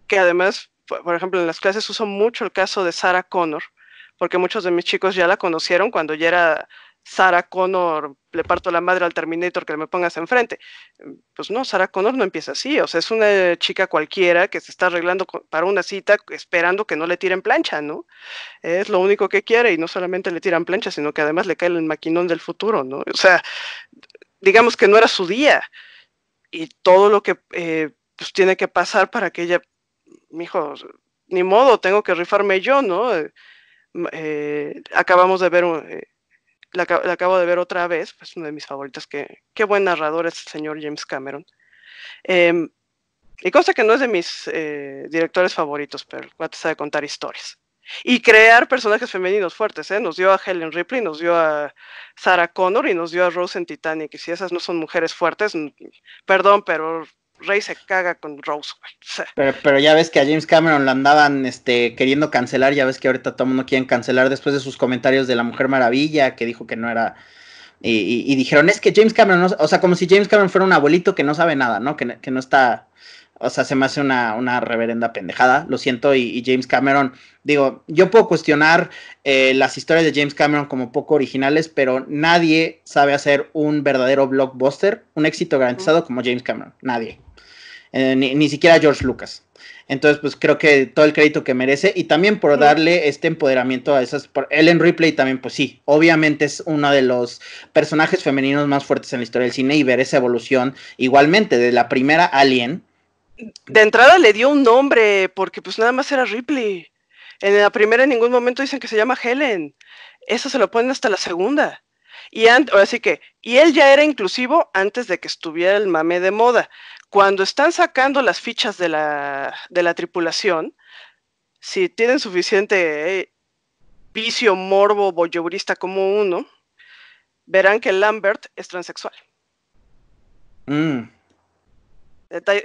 que además, por ejemplo, en las clases uso mucho el caso de Sarah Connor, porque muchos de mis chicos ya la conocieron cuando ya era Sarah Connor, le parto la madre al Terminator que me pongas enfrente. Pues no, Sarah Connor no empieza así, o sea, es una chica cualquiera que se está arreglando para una cita esperando que no le tiren plancha, ¿no? Es lo único que quiere y no solamente le tiran plancha, sino que además le cae el maquinón del futuro, ¿no? O sea, digamos que no era su día y todo lo que pues tiene que pasar para que ella, mijo, ni modo, tengo que rifarme yo, ¿no? Acabamos de ver, la acabo de ver otra vez, pues una de mis favoritas, qué buen narrador es el señor James Cameron. Y cosa que no es de mis directores favoritos, pero el cuate sabe contar historias. Y crear personajes femeninos fuertes, ¿eh? Nos dio a Helen Ripley, nos dio a Sarah Connor y nos dio a Rose en Titanic. Y si esas no son mujeres fuertes, perdón, pero Rey se caga con Rose, güey. O sea. Pero ya ves que a James Cameron lo andaban queriendo cancelar, ya ves que ahorita todo el mundo quiere cancelar después de sus comentarios de la Mujer Maravilla, que dijo que no era... Y dijeron, es que James Cameron, no, o sea, como si James Cameron fuera un abuelito que no sabe nada, ¿no? Que no está... O sea, se me hace una reverenda pendejada, lo siento, y James Cameron, digo, yo puedo cuestionar las historias de James Cameron como poco originales, pero nadie sabe hacer un verdadero blockbuster, un éxito garantizado como James Cameron, nadie. Ni siquiera George Lucas. Entonces, pues creo que todo el crédito que merece y también por darle este empoderamiento a esas. Ellen Ripley también, pues sí, obviamente es uno de los personajes femeninos más fuertes en la historia del cine y ver esa evolución igualmente de la primera Alien. De entrada le dio un nombre porque pues nada más era Ripley. En la primera en ningún momento dicen que se llama Helen. Eso se lo ponen hasta la segunda. Así que, y él ya era inclusivo antes de que estuviera el mame de moda. Cuando están sacando las fichas de la tripulación, si tienen suficiente vicio, morbo, voyeurista como uno, verán que Lambert es transexual.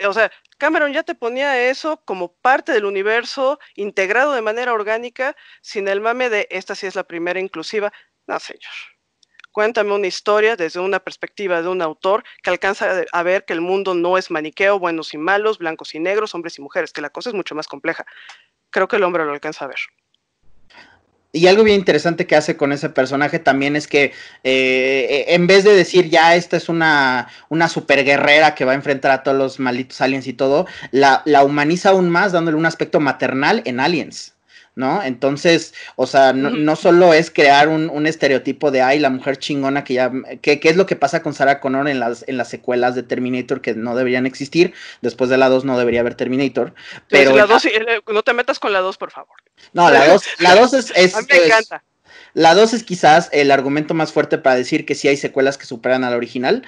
O sea, Cameron ya te ponía eso como parte del universo, integrado de manera orgánica, sin el mame de esta sí es la primera inclusiva. No, señor. Cuéntame una historia desde una perspectiva de un autor que alcanza a ver que el mundo no es maniqueo, buenos y malos, blancos y negros, hombres y mujeres, que la cosa es mucho más compleja. Creo que el hombre lo alcanza a ver. Y algo bien interesante que hace con ese personaje también es que en vez de decir ya esta es una super guerrera que va a enfrentar a todos los malditos aliens y todo, la humaniza aún más dándole un aspecto maternal en Aliens, ¿no? Entonces, o sea, no solo es crear un estereotipo de, ay, la mujer chingona que ya, que es lo que pasa con Sarah Connor en las secuelas de Terminator que no deberían existir, después de la 2 no debería haber Terminator, pero... La 2, no te metas con la 2, por favor. No, la 2 es a mí me encanta. La 2 es quizás el argumento más fuerte para decir que sí hay secuelas que superan a la original.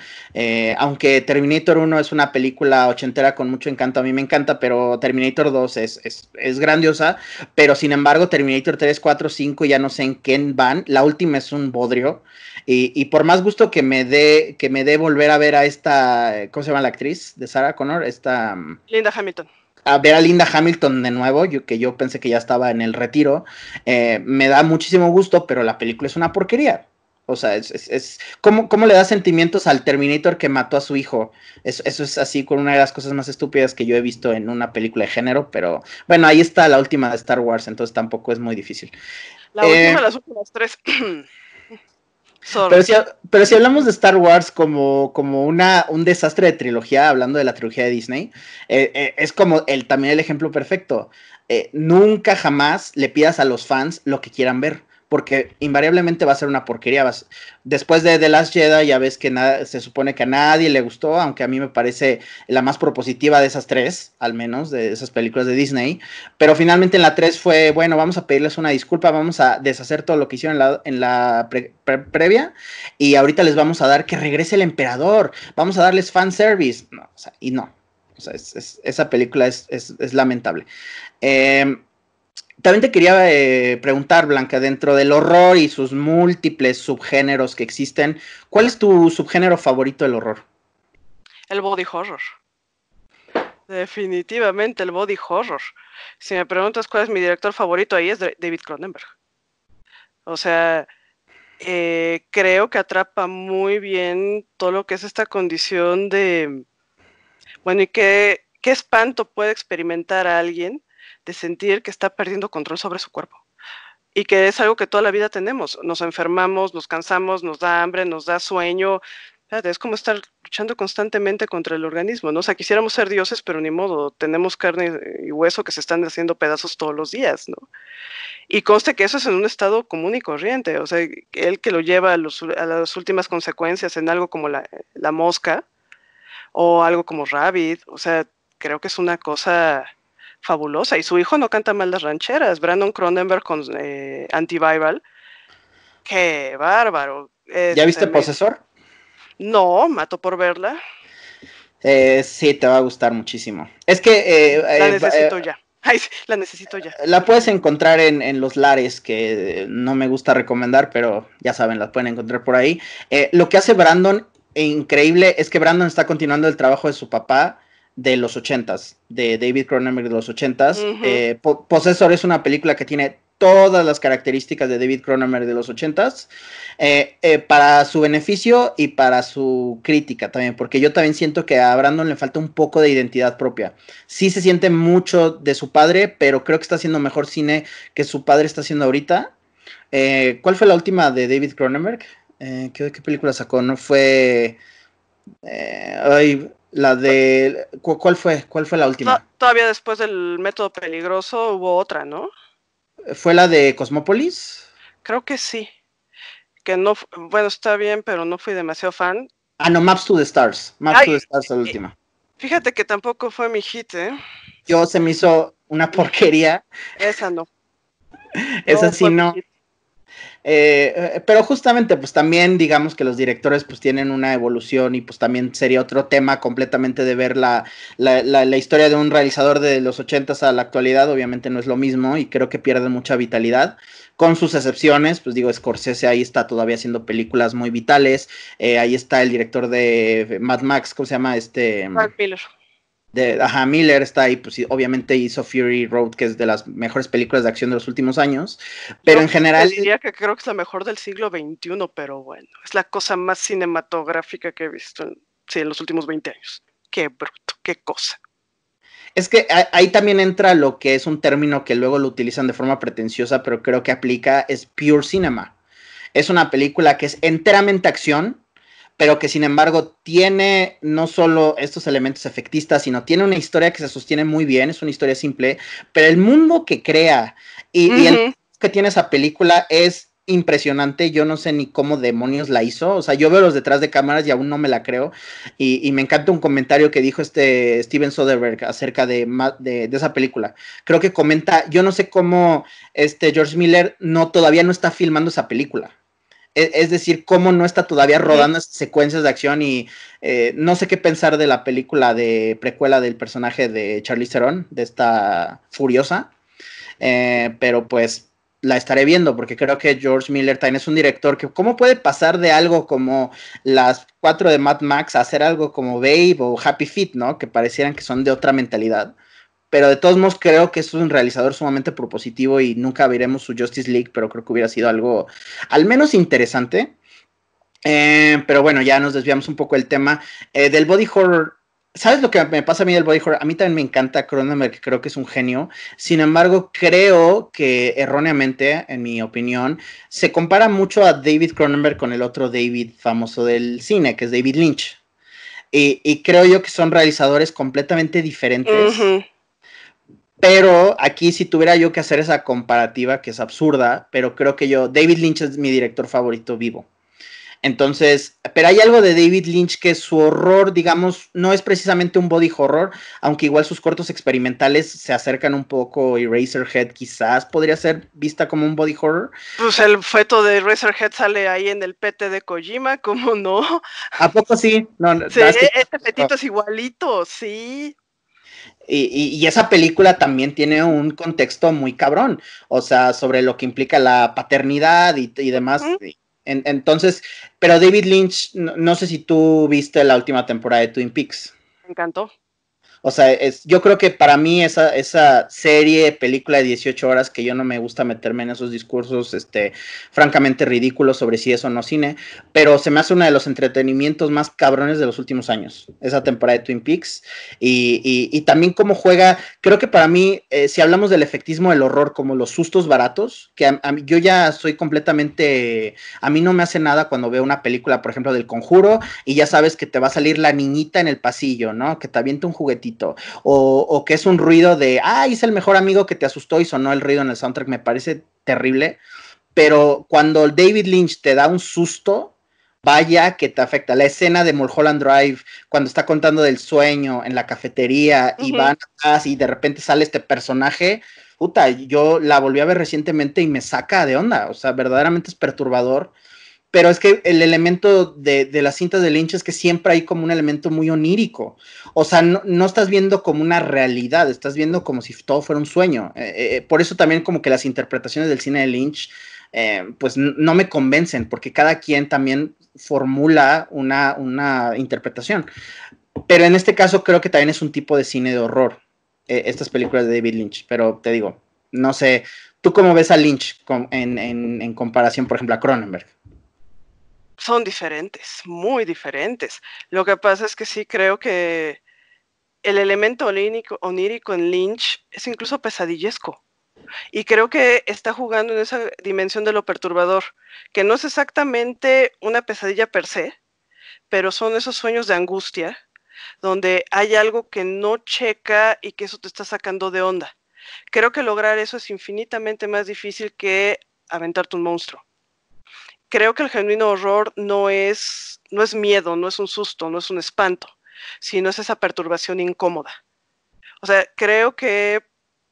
Aunque Terminator 1 es una película ochentera con mucho encanto, a mí me encanta, pero Terminator 2 es grandiosa. Pero sin embargo, Terminator 3, 4, 5 ya no sé en qué van. La última es un bodrio. Y por más gusto que me dé volver a ver a esta, ¿cómo se llama la actriz de Sarah Connor? Linda Hamilton. A ver a Linda Hamilton de nuevo, que yo pensé que ya estaba en el retiro, me da muchísimo gusto, pero la película es una porquería. O sea, ¿cómo le da sentimientos al Terminator que mató a su hijo? Eso es así con una de las cosas más estúpidas que yo he visto en una película de género, pero bueno, ahí está la última de Star Wars, entonces tampoco es muy difícil. La última, las últimas 3. Pero si hablamos de Star Wars como un desastre de trilogía, hablando de la trilogía de Disney, es como también el ejemplo perfecto. Nunca jamás le pidas a los fans lo que quieran ver, porque invariablemente va a ser una porquería. Después de The Last Jedi ya ves que se supone que a nadie le gustó, aunque a mí me parece la más propositiva de esas tres, al menos, de esas películas de Disney. Pero finalmente en la 3 fue, bueno, vamos a pedirles una disculpa, vamos a deshacer todo lo que hicieron en la previa y ahorita les vamos a dar que regrese el emperador, vamos a darles fanservice. No, o sea, y no. O sea, esa película es lamentable. También te quería preguntar, Blanca, dentro del horror y sus múltiples subgéneros que existen, ¿cuál es tu subgénero favorito del horror? El body horror. Definitivamente el body horror. Si me preguntas cuál es mi director favorito, ahí es David Cronenberg. O sea, creo que atrapa muy bien todo lo que es esta condición de... Bueno, y qué espanto puede experimentar a alguien de sentir que está perdiendo control sobre su cuerpo. Y que es algo que toda la vida tenemos. Nos enfermamos, nos cansamos, nos da hambre, nos da sueño. Es como estar luchando constantemente contra el organismo, ¿no? O sea, quisiéramos ser dioses, pero ni modo. Tenemos carne y hueso que se están haciendo pedazos todos los días, ¿no? Y conste que eso es en un estado común y corriente. O sea, él que lo lleva a las últimas consecuencias en algo como la mosca o algo como Rabbit. O sea, creo que es una cosa fabulosa. Y su hijo no canta mal las rancheras. Brandon Cronenberg con Antiviral. ¡Qué bárbaro! ¿Ya viste Posesor? No, mato por verla. Sí, te va a gustar muchísimo. Es que... la necesito ya. Ay, sí, la necesito ya. La puedes encontrar en los lares, que no me gusta recomendar, pero ya saben, la pueden encontrar por ahí. Lo que hace Brandon increíble es que Brandon está continuando el trabajo de su papá de los 80s, de David Cronenberg de los 80s. Possessor es una película que tiene todas las características de David Cronenberg de los 80s, para su beneficio y para su crítica también, porque yo también siento que a Brandon le falta un poco de identidad propia. Sí se siente mucho de su padre, pero creo que está haciendo mejor cine que su padre está haciendo ahorita. ¿Cuál fue la última de David Cronenberg? ¿Qué película sacó? No fue... La de... ¿Cuál fue? ¿Cuál fue la última? Todavía después del Método Peligroso hubo otra, ¿no? ¿Fue la de Cosmópolis? Creo que sí. Que no, bueno, está bien, pero no fui demasiado fan. Ah, no, Maps to the Stars. Maps Ay, to the Stars es la última. fíjate que tampoco fue mi hit, ¿eh? Yo se me hizo una porquería. Esa no. Esa No sí fue mi no. hit. Pero justamente, pues también digamos que los directores pues tienen una evolución y pues también sería otro tema completamente de ver la historia de un realizador de los 80s a la actualidad, obviamente no es lo mismo y creo que pierde mucha vitalidad, con sus excepciones, pues digo, Scorsese ahí está todavía haciendo películas muy vitales, ahí está el director de Mad Max, ¿cómo se llama? Frank Miller. Miller está ahí, pues obviamente hizo Fury Road, que es de las mejores películas de acción de los últimos años, pero Yo en te general... diría que creo que es la mejor del siglo XXI, pero bueno, es la cosa más cinematográfica que he visto en los últimos 20 años. Qué bruto, qué cosa. Es que ahí también entra lo que es un término que luego lo utilizan de forma pretenciosa, pero creo que aplica, es pure cinema. Es una película que es enteramente acción, pero que sin embargo tiene no solo estos elementos efectistas, sino tiene una historia que se sostiene muy bien, es una historia simple, pero el mundo que crea y el que tiene esa película es impresionante. Yo no sé ni cómo demonios la hizo, o sea, yo veo los detrás de cámaras y aún no me la creo, y me encanta un comentario que dijo Steven Soderbergh acerca de esa película. Creo que comenta, yo no sé cómo George Miller todavía no está filmando esa película. Es decir, cómo no está todavía rodando esas secuencias de acción y no sé qué pensar de la película de precuela del personaje de Charlize Theron, de esta Furiosa, pero pues la estaré viendo porque creo que George Miller también es un director que cómo puede pasar de algo como las 4 de Mad Max a hacer algo como Babe o Happy Feet, ¿no? Que parecieran que son de otra mentalidad. Pero de todos modos creo que es un realizador sumamente propositivo y nunca veremos su Justice League, pero creo que hubiera sido algo al menos interesante. Pero bueno, ya nos desviamos un poco del tema del body horror. ¿Sabes lo que me pasa a mí del body horror? A mí también me encanta Cronenberg, creo que es un genio. Sin embargo, creo que erróneamente, en mi opinión, se compara mucho a David Cronenberg con el otro David famoso del cine, que es David Lynch. Y creo yo que son realizadores completamente diferentes. Pero aquí si tuviera yo que hacer esa comparativa, que es absurda, pero creo que David Lynch es mi director favorito vivo. Entonces, pero hay algo de David Lynch que su horror, digamos, no es precisamente un body horror, aunque igual sus cortos experimentales se acercan un poco. Eraserhead quizás podría ser vista como un body horror. Pues el feto de Eraserhead sale ahí en el PT de Kojima, ¿cómo no? ¿A poco sí? No, Sí, es que... este fetito es igualito, sí. Y esa película también tiene un contexto muy cabrón, o sea, sobre lo que implica la paternidad y demás. Entonces, pero David Lynch, no sé si tú viste la última temporada de Twin Peaks. Me encantó. O sea, yo creo que para mí esa serie, película de 18 horas, que yo no me gusta meterme en esos discursos, francamente ridículos sobre si es o no cine, pero se me hace uno de los entretenimientos más cabrones de los últimos años, esa temporada de Twin Peaks, y también cómo juega, creo que para mí, si hablamos del efectismo del horror, como los sustos baratos, que yo ya soy completamente, a mí no me hace nada cuando veo una película, por ejemplo, del Conjuro, y ya sabes que te va a salir la niñita en el pasillo, ¿no? Que te avienta un juguetito. O que es un ruido de, es el mejor amigo que te asustó y sonó el ruido en el soundtrack, me parece terrible, pero cuando David Lynch te da un susto, vaya que te afecta. La escena de Mulholland Drive, cuando está contando del sueño en la cafetería y van atrás y de repente sale este personaje, puta, yo la volví a ver recientemente y me saca de onda, o sea, verdaderamente es perturbador. Pero es que el elemento de las cintas de Lynch es que siempre hay como un elemento muy onírico. O sea, no estás viendo como una realidad, estás viendo como si todo fuera un sueño. Por eso también como que las interpretaciones del cine de Lynch, pues no me convencen, porque cada quien también formula una interpretación. Pero en este caso creo que también es un tipo de cine de horror, estas películas de David Lynch. Pero te digo, no sé, ¿tú cómo ves a Lynch en comparación, por ejemplo, a Cronenberg? Son diferentes, muy diferentes. Lo que pasa es que sí creo que el elemento onírico en Lynch es incluso pesadillesco. Y creo que está jugando en esa dimensión de lo perturbador, que no es exactamente una pesadilla per se, pero son esos sueños de angustia donde hay algo que no checa y que eso te está sacando de onda. Creo que lograr eso es infinitamente más difícil que aventarte un monstruo. Creo que el genuino horror no es miedo, no es un susto, no es un espanto, sino es esa perturbación incómoda. O sea, creo que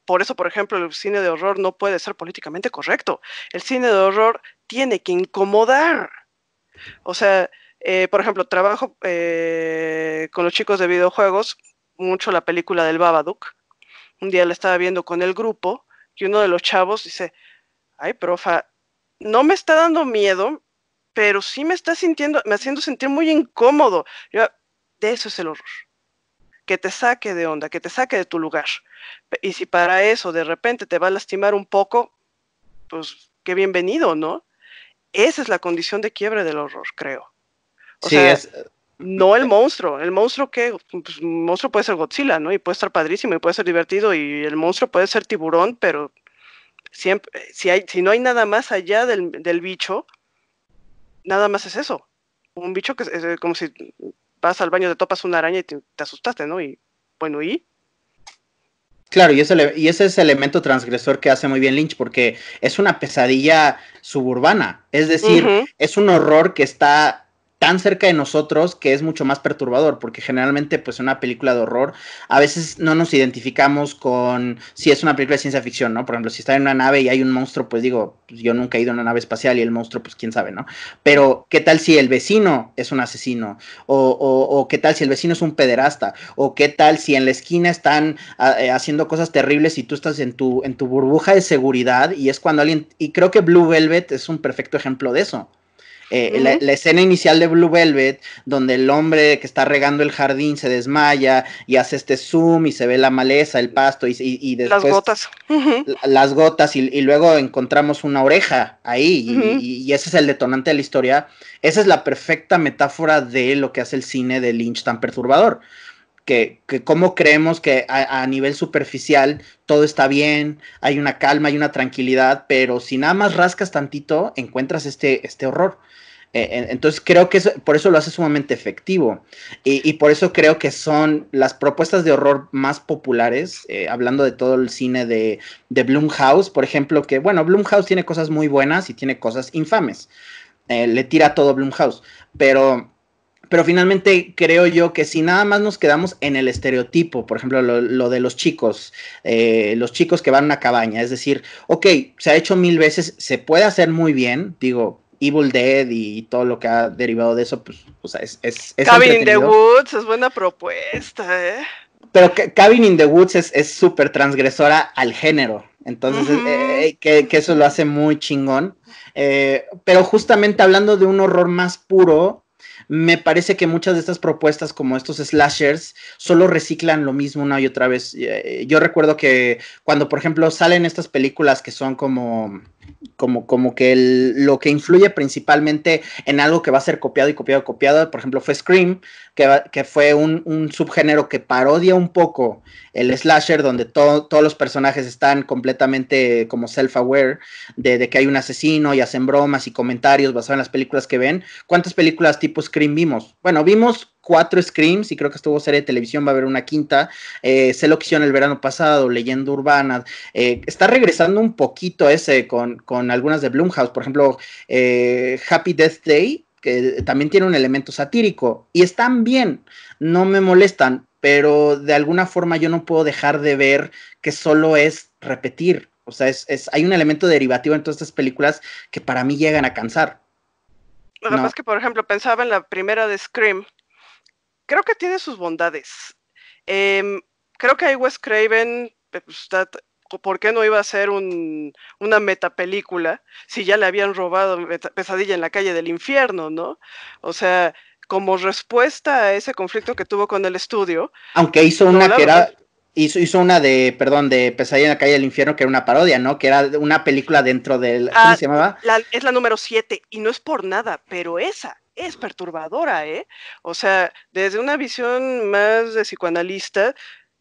por eso, por ejemplo, el cine de horror no puede ser políticamente correcto. El cine de horror tiene que incomodar. O sea, por ejemplo, trabajo con los chicos de videojuegos, mucho la película del Babadook. Un día la estaba viendo con el grupo y uno de los chavos dice, ay, profa, no me está dando miedo, pero sí me haciendo sentir muy incómodo. De eso es el horror. Que te saque de onda, que te saque de tu lugar. Y si para eso de repente te va a lastimar un poco, pues qué bienvenido, ¿no? Esa es la condición de quiebre del horror, creo. O Sí, sea, no el monstruo. El monstruo, ¿qué? Pues un monstruo puede ser Godzilla, ¿no? Y puede estar padrísimo y puede ser divertido. Y el monstruo puede ser tiburón, pero siempre, si no hay nada más allá del bicho, nada más es eso. Un bicho que es como si vas al baño, te topas una araña y te asustaste, ¿no? Y bueno, ¿y? claro, y ese es el elemento transgresor que hace muy bien Lynch, porque es una pesadilla suburbana. Es decir, es un horror que está tan cerca de nosotros que es mucho más perturbador, porque generalmente, pues, una película de horror, a veces no nos identificamos con si es una película de ciencia ficción, ¿no? Por ejemplo, si está en una nave y hay un monstruo, pues digo, pues, yo nunca he ido a una nave espacial y el monstruo, pues quién sabe, ¿no? Pero, ¿qué tal si el vecino es un asesino? O qué tal si el vecino es un pederasta? O qué tal si en la esquina están haciendo cosas terribles y tú estás en tu burbuja de seguridad y es cuando alguien, y creo que Blue Velvet es un perfecto ejemplo de eso. La escena inicial de Blue Velvet, donde el hombre que está regando el jardín se desmaya y hace este zoom y se ve la maleza, el pasto y Las después gotas. las gotas y luego encontramos una oreja ahí y ese es el detonante de la historia. Esa es la perfecta metáfora de lo que hace el cine de Lynch tan perturbador. Que cómo creemos que a nivel superficial todo está bien, hay una calma, hay una tranquilidad, pero si nada más rascas tantito, encuentras este horror. Entonces creo que por eso lo hace sumamente efectivo y por eso creo que son las propuestas de horror más populares, hablando de todo el cine de Blumhouse, por ejemplo, que bueno, Blumhouse tiene cosas muy buenas y tiene cosas infames, le tira todo Blumhouse, pero finalmente creo yo que si nada más nos quedamos en el estereotipo, por ejemplo, lo de los chicos que van a una cabaña, es decir, ok, se ha hecho 1000 veces, se puede hacer muy bien, digo, Evil Dead y todo lo que ha derivado de eso, pues o sea, es Cabin in the entretenido. Woods es buena propuesta, ¿eh? Pero Cabin in the Woods es súper transgresora al género, entonces que eso lo hace muy chingón. Pero justamente hablando de un horror más puro, me parece que muchas de estas propuestas, como estos slashers, solo reciclan lo mismo una y otra vez. Yo recuerdo que cuando, por ejemplo, salen estas películas que son como que lo que influye principalmente en algo que va a ser copiado y copiado y copiado, por ejemplo, fue Scream, que fue un subgénero que parodia un poco el slasher, donde todos los personajes están completamente como self-aware de que hay un asesino y hacen bromas y comentarios basados en las películas que ven. ¿Cuántas películas tipo Scream vimos? Bueno, vimos 4 Screams y creo que estuvo serie de televisión, va a haber una quinta. Sé lo que hicieron el verano pasado, Leyenda Urbana. Está regresando un poquito ese con algunas de Blumhouse, por ejemplo, Happy Death Day, que también tiene un elemento satírico y están bien, no me molestan, pero de alguna forma yo no puedo dejar de ver que solo es repetir. O sea, hay un elemento derivativo en todas estas películas que para mí llegan a cansar. Lo que pasa es que, por ejemplo, pensaba en la primera de Scream. Creo que tiene sus bondades. Creo que ahí Wes Craven, ¿por qué no iba a ser una metapelícula si ya le habían robado Pesadilla en la calle del infierno, ¿no? O sea, como respuesta a ese conflicto que tuvo con el estudio. Aunque hizo una que era, hizo una de Pesadilla en la calle del infierno, que era una parodia, ¿no? Que era una película dentro del, ¿cómo se llamaba? Es la número 7, y no es por nada, pero esa es perturbadora, ¿eh? O sea, desde una visión más de psicoanalista,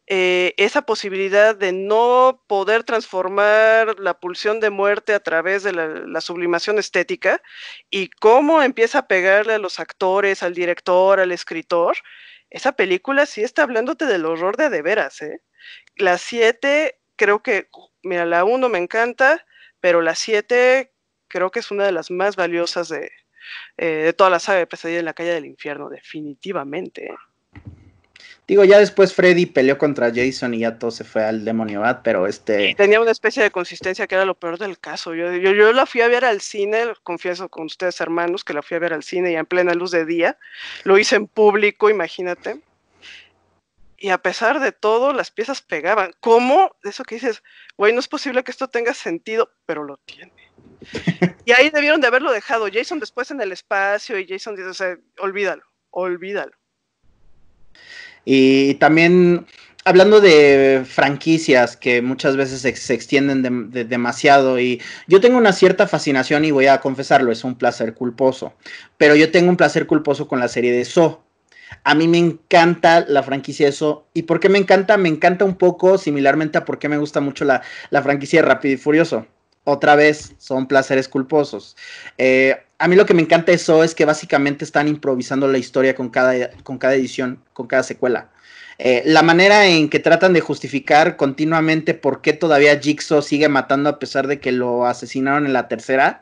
esa posibilidad de no poder transformar la pulsión de muerte a través de la sublimación estética y cómo empieza a pegarle a los actores, al director, al escritor, esa película sí está hablándote del horror de veras, ¿eh? La 7, creo que, mira, la 1 me encanta, pero la 7 creo que es una de las más valiosas de toda la saga de Pesadilla en la calle del infierno, definitivamente. Digo, ya después Freddy peleó contra Jason y ya todo se fue al demonio, ¿verdad? Pero Tenía una especie de consistencia que era lo peor del caso. Yo la fui a ver al cine, confieso con ustedes hermanos, que la fui a ver al cine ya en plena luz de día. Lo hice en público, imagínate. Y a pesar de todo, las piezas pegaban. ¿Cómo? Eso que dices, güey, no es posible que esto tenga sentido, pero lo tiene. Y ahí debieron de haberlo dejado. Jason después en el espacio y Jason dice, o sea, olvídalo. Y también, hablando de franquicias que muchas veces se extienden demasiado, y yo tengo una cierta fascinación, y voy a confesarlo, es un placer culposo, pero yo tengo un placer culposo con la serie de Saw. A mí me encanta la franquicia de Saw. ¿Y por qué me encanta? Me encanta un poco similarmente a por qué me gusta mucho la franquicia de Rápido y Furioso. Otra vez, son placeres culposos. A mí lo que me encanta de Saw es que básicamente están improvisando la historia con cada edición, con cada secuela. La manera en que tratan de justificar continuamente por qué todavía Jigsaw sigue matando a pesar de que lo asesinaron en la tercera,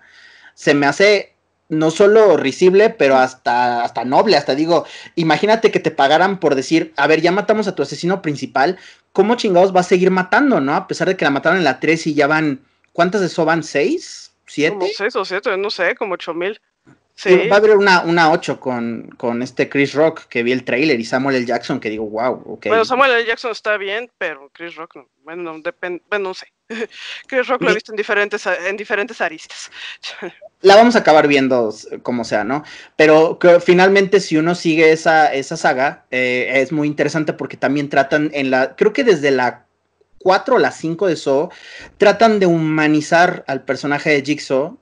se me hace no solo risible, pero hasta noble. Hasta digo, imagínate que te pagaran por decir, a ver, ya matamos a tu asesino principal, ¿cómo chingados va a seguir matando, no? A pesar de que la mataron en la 3 y ya van, ¿cuántas de eso van? ¿6? ¿7? Como 6 o 7, no sé, como 8,000. Sí. Va a haber una 8 con este Chris Rock, que vi el trailer, y Samuel L. Jackson, que digo, wow, ok. Bueno, Samuel L. Jackson está bien, pero Chris Rock no. Bueno, no sé. Chris Rock lo he visto en diferentes aristas. La vamos a acabar viendo como sea, ¿no? Pero que finalmente, si uno sigue esa saga, es muy interesante porque también tratan creo que desde la 4 o la 5 de Saw, tratan de humanizar al personaje de Jigsaw,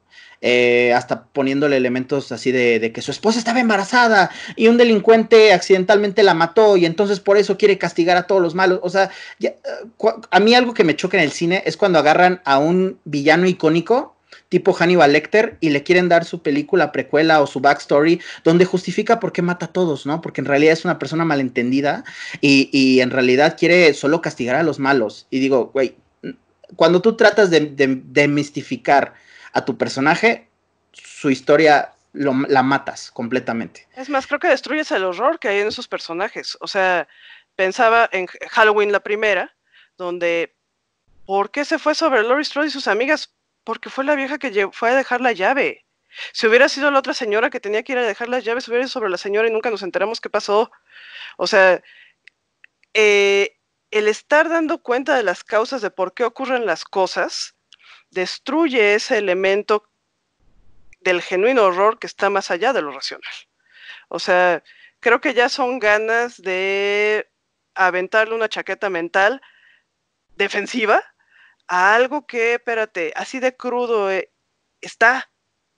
hasta poniéndole elementos así de que su esposa estaba embarazada y un delincuente accidentalmente la mató y entonces por eso quiere castigar a todos los malos. O sea, a mí algo que me choca en el cine es cuando agarran a un villano icónico tipo Hannibal Lecter y le quieren dar su película precuela o su backstory donde justifica por qué mata a todos, ¿no? Porque en realidad es una persona malentendida y en realidad quiere solo castigar a los malos. Y digo, güey, cuando tú tratas de mistificar a tu personaje, su historia la matas completamente. Es más, creo que destruyes el horror que hay en esos personajes. O sea, pensaba en Halloween la primera, donde ¿por qué se fue sobre Laurie Strode y sus amigas? Porque fue la vieja que fue a dejar la llave. Si hubiera sido la otra señora que tenía que ir a dejar las llaves, hubiera ido sobre la señora y nunca nos enteramos qué pasó. O sea, el estar dando cuenta de las causas de por qué ocurren las cosas, destruye ese elemento del genuino horror que está más allá de lo racional. O sea, creo que ya son ganas de aventarle una chaqueta mental defensiva a algo que, espérate, así de crudo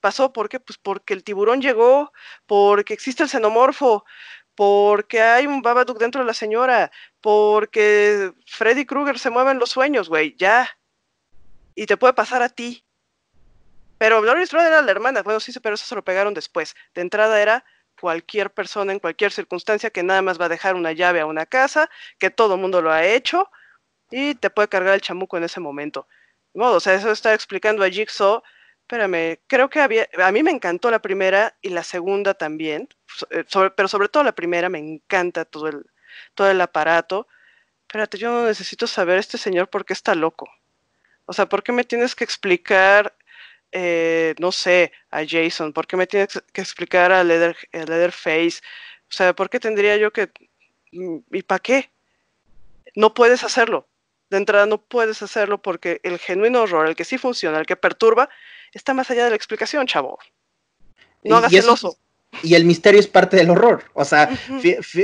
pasó, ¿por qué? Pues porque el tiburón llegó, porque existe el xenomorfo, porque hay un Babadook dentro de la señora, porque Freddy Krueger se mueve en los sueños, güey, ya. Y te puede pasar a ti. Pero Laurie Strode era la hermana, bueno, sí, pero eso se lo pegaron después. De entrada era cualquier persona en cualquier circunstancia que nada más va a dejar una llave a una casa, que todo el mundo lo ha hecho, y te puede cargar el chamuco en ese momento. No, o sea, eso está explicando a Jigsaw. Espérame, creo que a mí me encantó la primera y la segunda también, pero sobre todo la primera me encanta todo el aparato. Espérate, yo no necesito saber este señor por qué está loco. O sea, ¿por qué me tienes que explicar, no sé, a Jason? ¿Por qué me tienes que explicar a Leatherface? O sea, ¿por qué tendría yo que... ¿Y para qué? No puedes hacerlo. De entrada no puedes hacerlo porque el genuino horror, el que sí funciona, el que perturba, está más allá de la explicación, chavo. No hagas el oso. Y el misterio es parte del horror. O sea,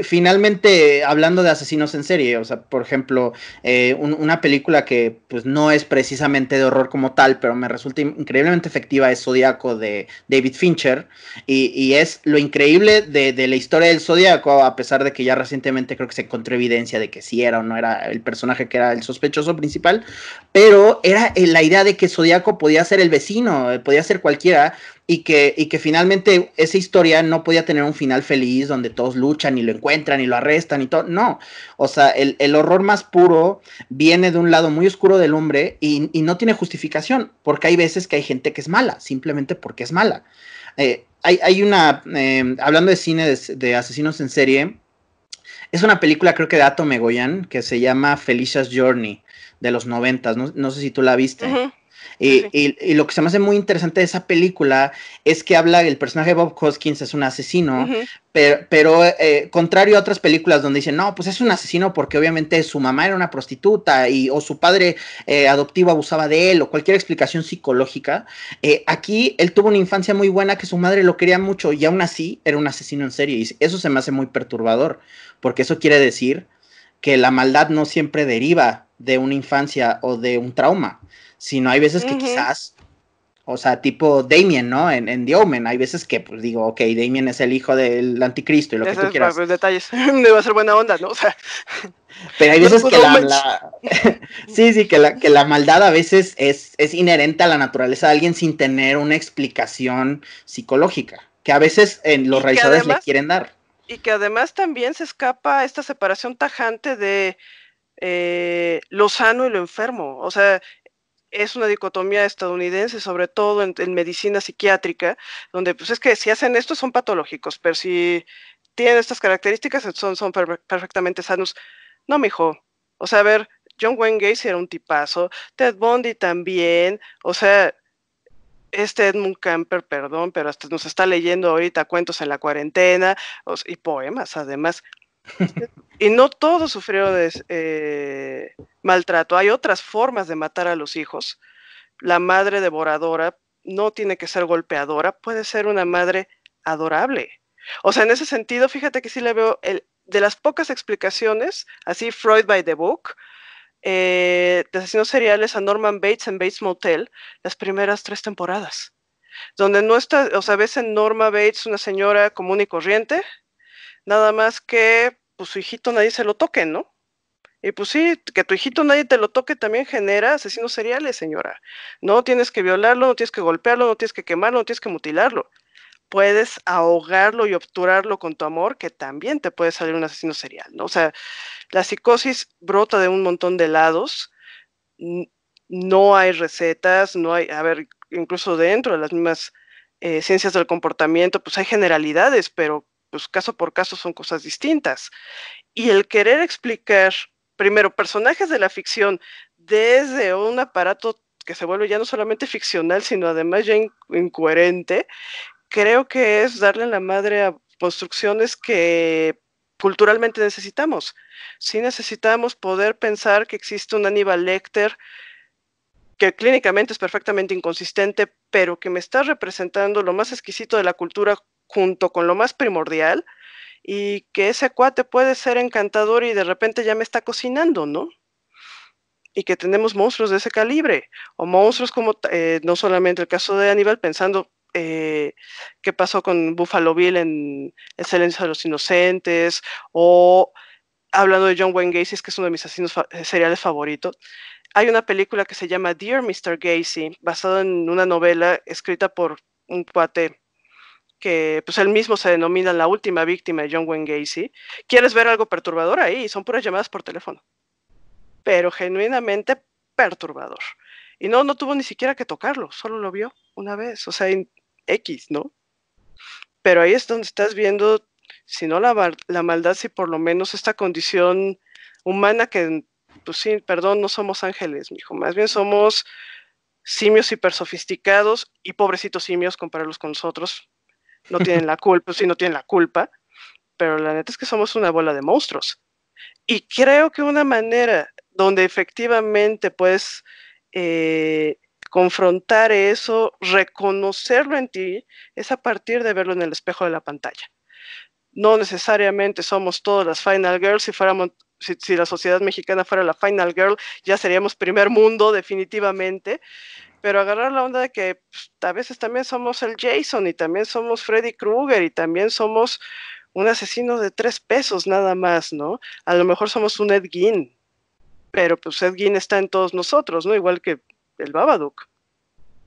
finalmente, hablando de asesinos en serie, o sea, por ejemplo, una película que pues no es precisamente de horror como tal, pero me resulta increíblemente efectiva, es Zodíaco de David Fincher. Y es lo increíble de la historia del Zodíaco, a pesar de que ya recientemente creo que se encontró evidencia de que sí era o no era el personaje que era el sospechoso principal, pero era la idea de que Zodíaco podía ser el vecino, podía ser cualquiera. y que finalmente esa historia no podía tener un final feliz donde todos luchan y lo encuentran y lo arrestan y todo. No, o sea, el horror más puro viene de un lado muy oscuro del hombre y no tiene justificación, porque hay veces que hay gente que es mala, simplemente porque es mala. Hay una, hablando de cine de asesinos en serie, es una película creo que de Ato Megoyan que se llama Felicia's Journey de los 90, no sé si tú la viste. Sí, sí. Y lo que se me hace muy interesante de esa película es que habla, el personaje de Bob Hoskins es un asesino, pero contrario a otras películas donde dicen, no, pues es un asesino porque obviamente su mamá era una prostituta o su padre adoptivo abusaba de él o cualquier explicación psicológica, aquí él tuvo una infancia muy buena que su madre lo quería mucho y aún así era un asesino en serie y eso se me hace muy perturbador porque eso quiere decir que la maldad no siempre deriva de una infancia o de un trauma, sino hay veces que quizás, o sea, tipo Damien, ¿no? En The Omen, hay veces que, pues digo, ok, Damien es el hijo del anticristo y lo que tú quieras. Detalles, no iba a ser buena onda, ¿no? O sea, pero hay veces que sí, que la maldad a veces es inherente a la naturaleza de alguien sin tener una explicación psicológica, que a veces los realizadores además, le quieren dar. Y que además también se escapa esta separación tajante de lo sano y lo enfermo. O sea, es una dicotomía estadounidense, sobre todo en medicina psiquiátrica, donde pues es que si hacen esto son patológicos, pero si tienen estas características son perfectamente sanos. No, mijo. O sea, a ver, John Wayne Gacy era un tipazo, Ted Bundy también, o sea, Edmund Kemper, perdón, pero hasta nos está leyendo ahorita cuentos en la cuarentena y poemas, además. Y no todos sufrieron maltrato. Hay otras formas de matar a los hijos. La madre devoradora no tiene que ser golpeadora, puede ser una madre adorable. O sea, en ese sentido, fíjate que sí le veo, de las pocas explicaciones, así Freud by the book, de asesinos seriales a Norman Bates en Bates Motel, las primeras 3 temporadas, donde no está, o sea, ves en Norma Bates una señora común y corriente, nada más que pues su hijito nadie se lo toque, ¿no? Y pues sí, que tu hijito nadie te lo toque también genera asesinos seriales, señora. No tienes que violarlo, no tienes que golpearlo, no tienes que quemarlo, no tienes que mutilarlo. Puedes ahogarlo y obturarlo con tu amor, que también te puede salir un asesino serial, ¿no? O sea, la psicosis brota de un montón de lados. No hay recetas, no hay, a ver, incluso dentro de las mismas ciencias del comportamiento, pues hay generalidades, pero pues caso por caso son cosas distintas. Y el querer explicar, primero, personajes de la ficción desde un aparato que se vuelve ya no solamente ficcional, sino además ya incoherente, creo que es darle la madre a construcciones que culturalmente necesitamos. Sí necesitamos poder pensar que existe un Aníbal Lecter que clínicamente es perfectamente inconsistente, pero que me está representando lo más exquisito de la cultura junto con lo más primordial, y que ese cuate puede ser encantador y de repente ya me está cocinando, ¿no? Y que tenemos monstruos de ese calibre, o monstruos como, no solamente el caso de Aníbal, pensando qué pasó con Buffalo Bill en El silencio de los inocentes, o hablando de John Wayne Gacy, que es uno de mis asesinos seriales favoritos. Hay una película que se llama Dear Mr. Gacy, basada en una novela escrita por un cuate que pues él mismo se denomina la última víctima de John Wayne Gacy. ¿Quieres ver algo perturbador ahí? Son puras llamadas por teléfono, pero genuinamente perturbador. Y no tuvo ni siquiera que tocarlo, solo lo vio una vez, o sea, en X, ¿no? Pero ahí es donde estás viendo, si no la maldad, si por lo menos esta condición humana que, pues sí, perdón, no somos ángeles, mijo, más bien somos simios hiper sofisticados y pobrecitos simios compararlos con nosotros. No tienen la culpa, sí, no tienen la culpa, pero la neta es que somos una bola de monstruos. Y creo que una manera donde efectivamente puedes confrontar eso, reconocerlo en ti, es a partir de verlo en el espejo de la pantalla. No necesariamente somos todas las Final Girls. Si la sociedad mexicana fuera la Final Girl, ya seríamos primer mundo definitivamente, pero agarrar la onda de que pues, a veces también somos el Jason y también somos Freddy Krueger y también somos un asesino de 3 pesos nada más, ¿no? A lo mejor somos un Ed Gein, pero pues Ed Gein está en todos nosotros, ¿no? Igual que el Babadook.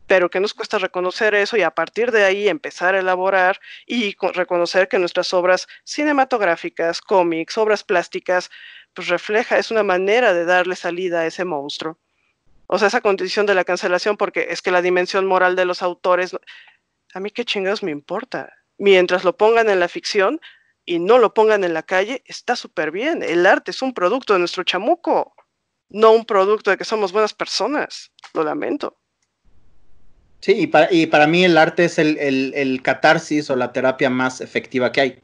pero que nos cuesta reconocer eso y a partir de ahí empezar a elaborar y reconocer que nuestras obras cinematográficas, cómics, obras plásticas, pues refleja, es una manera de darle salida a ese monstruo. O sea, esa condición de la cancelación, porque es que la dimensión moral de los autores, a mí qué chingados me importa. Mientras lo pongan en la ficción y no lo pongan en la calle, está súper bien. El arte es un producto de nuestro chamuco, no un producto de que somos buenas personas. Lo lamento. Sí, y para mí el arte es el catarsis o la terapia más efectiva que hay.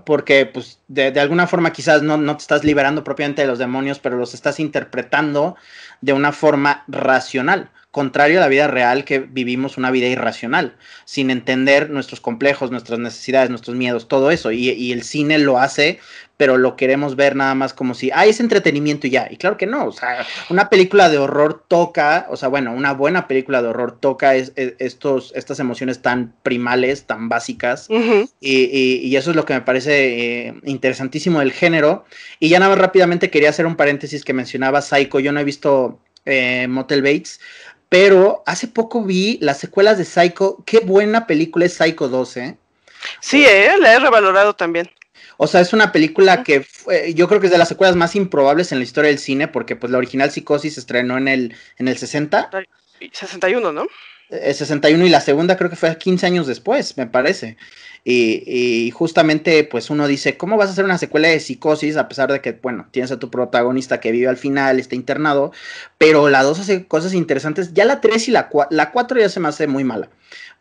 Porque, pues, de alguna forma quizás no te estás liberando propiamente de los demonios, pero los estás interpretando de una forma racional, contrario a la vida real, que vivimos una vida irracional, sin entender nuestros complejos, nuestras necesidades, nuestros miedos, todo eso. Y el cine lo hace, pero lo queremos ver nada más como si, es entretenimiento y ya. Y claro que no, o sea, una película de horror toca, o sea, bueno, una buena película de horror toca estas emociones tan primales, tan básicas, y eso es lo que me parece interesantísimo del género. Y ya nada más rápidamente quería hacer un paréntesis que mencionaba Psycho. Yo no he visto Motel Bates, pero hace poco vi las secuelas de Psycho. Qué buena película es Psycho 2, ¿eh? Sí, la he revalorado también. O sea, es una película que yo creo que es de las secuelas más improbables en la historia del cine, porque pues la original Psicosis se estrenó en el 60. 61, ¿no? 61, y la segunda creo que fue 15 años después, me parece. Y justamente, pues uno dice, ¿cómo vas a hacer una secuela de Psicosis a pesar de que, bueno, tienes a tu protagonista que vive al final, está internado, pero la 2 hace cosas interesantes? Ya la 3 y la 4 ya se me hace muy mala,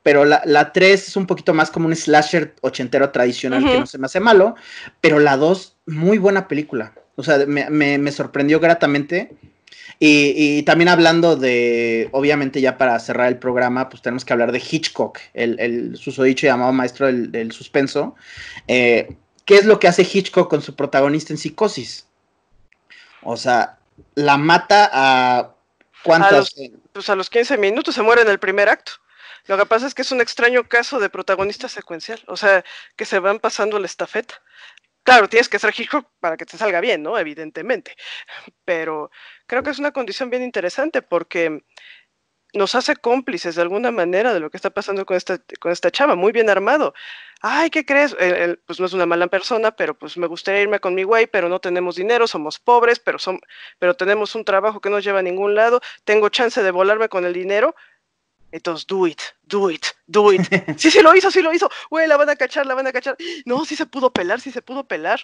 pero la 3 es un poquito más como un slasher ochentero tradicional que no se me hace malo, pero la 2, muy buena película. O sea, me sorprendió gratamente. Y también hablando de, obviamente ya para cerrar el programa, pues tenemos que hablar de Hitchcock, el susodicho llamado maestro del suspenso. ¿Qué es lo que hace Hitchcock con su protagonista en Psicosis? O sea, la mata a... ¿Cuántas? A los 15 minutos se muere en el primer acto. Lo que pasa es que es un extraño caso de protagonista secuencial, o sea, que se van pasando la estafeta. Claro, tienes que ser Hitchcock para que te salga bien, ¿no? Evidentemente. Pero creo que es una condición bien interesante porque nos hace cómplices de alguna manera de lo que está pasando con esta chava, muy bien armado. Ay, ¿qué crees? Pues no es una mala persona, pero pues me gustaría irme con mi güey, pero no tenemos dinero, somos pobres, pero tenemos un trabajo que no lleva a ningún lado, tengo chance de volarme con el dinero. Entonces, do it. Sí, sí lo hizo. Güey, la van a cachar. No, sí se pudo pelar.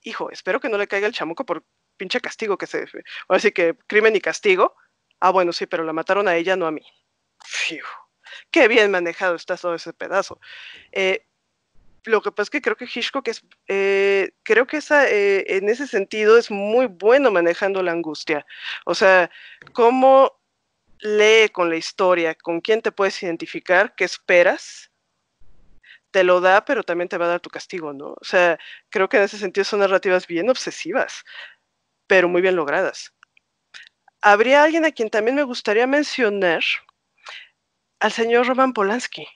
Hijo, espero que no le caiga el chamuco por pinche castigo ahora sí que crimen y castigo. Bueno, sí, pero la mataron a ella, no a mí. Fiu. Qué bien manejado está todo ese pedazo. Lo que pasa es que creo que Hitchcock creo que en ese sentido es muy bueno manejando la angustia. O sea, cómo lee con la historia, con quién te puedes identificar, qué esperas, te lo da, pero también te va a dar tu castigo, ¿no? O sea, creo que en ese sentido son narrativas bien obsesivas, pero muy bien logradas. Habría alguien a quien también me gustaría mencionar, al señor Roman Polanski,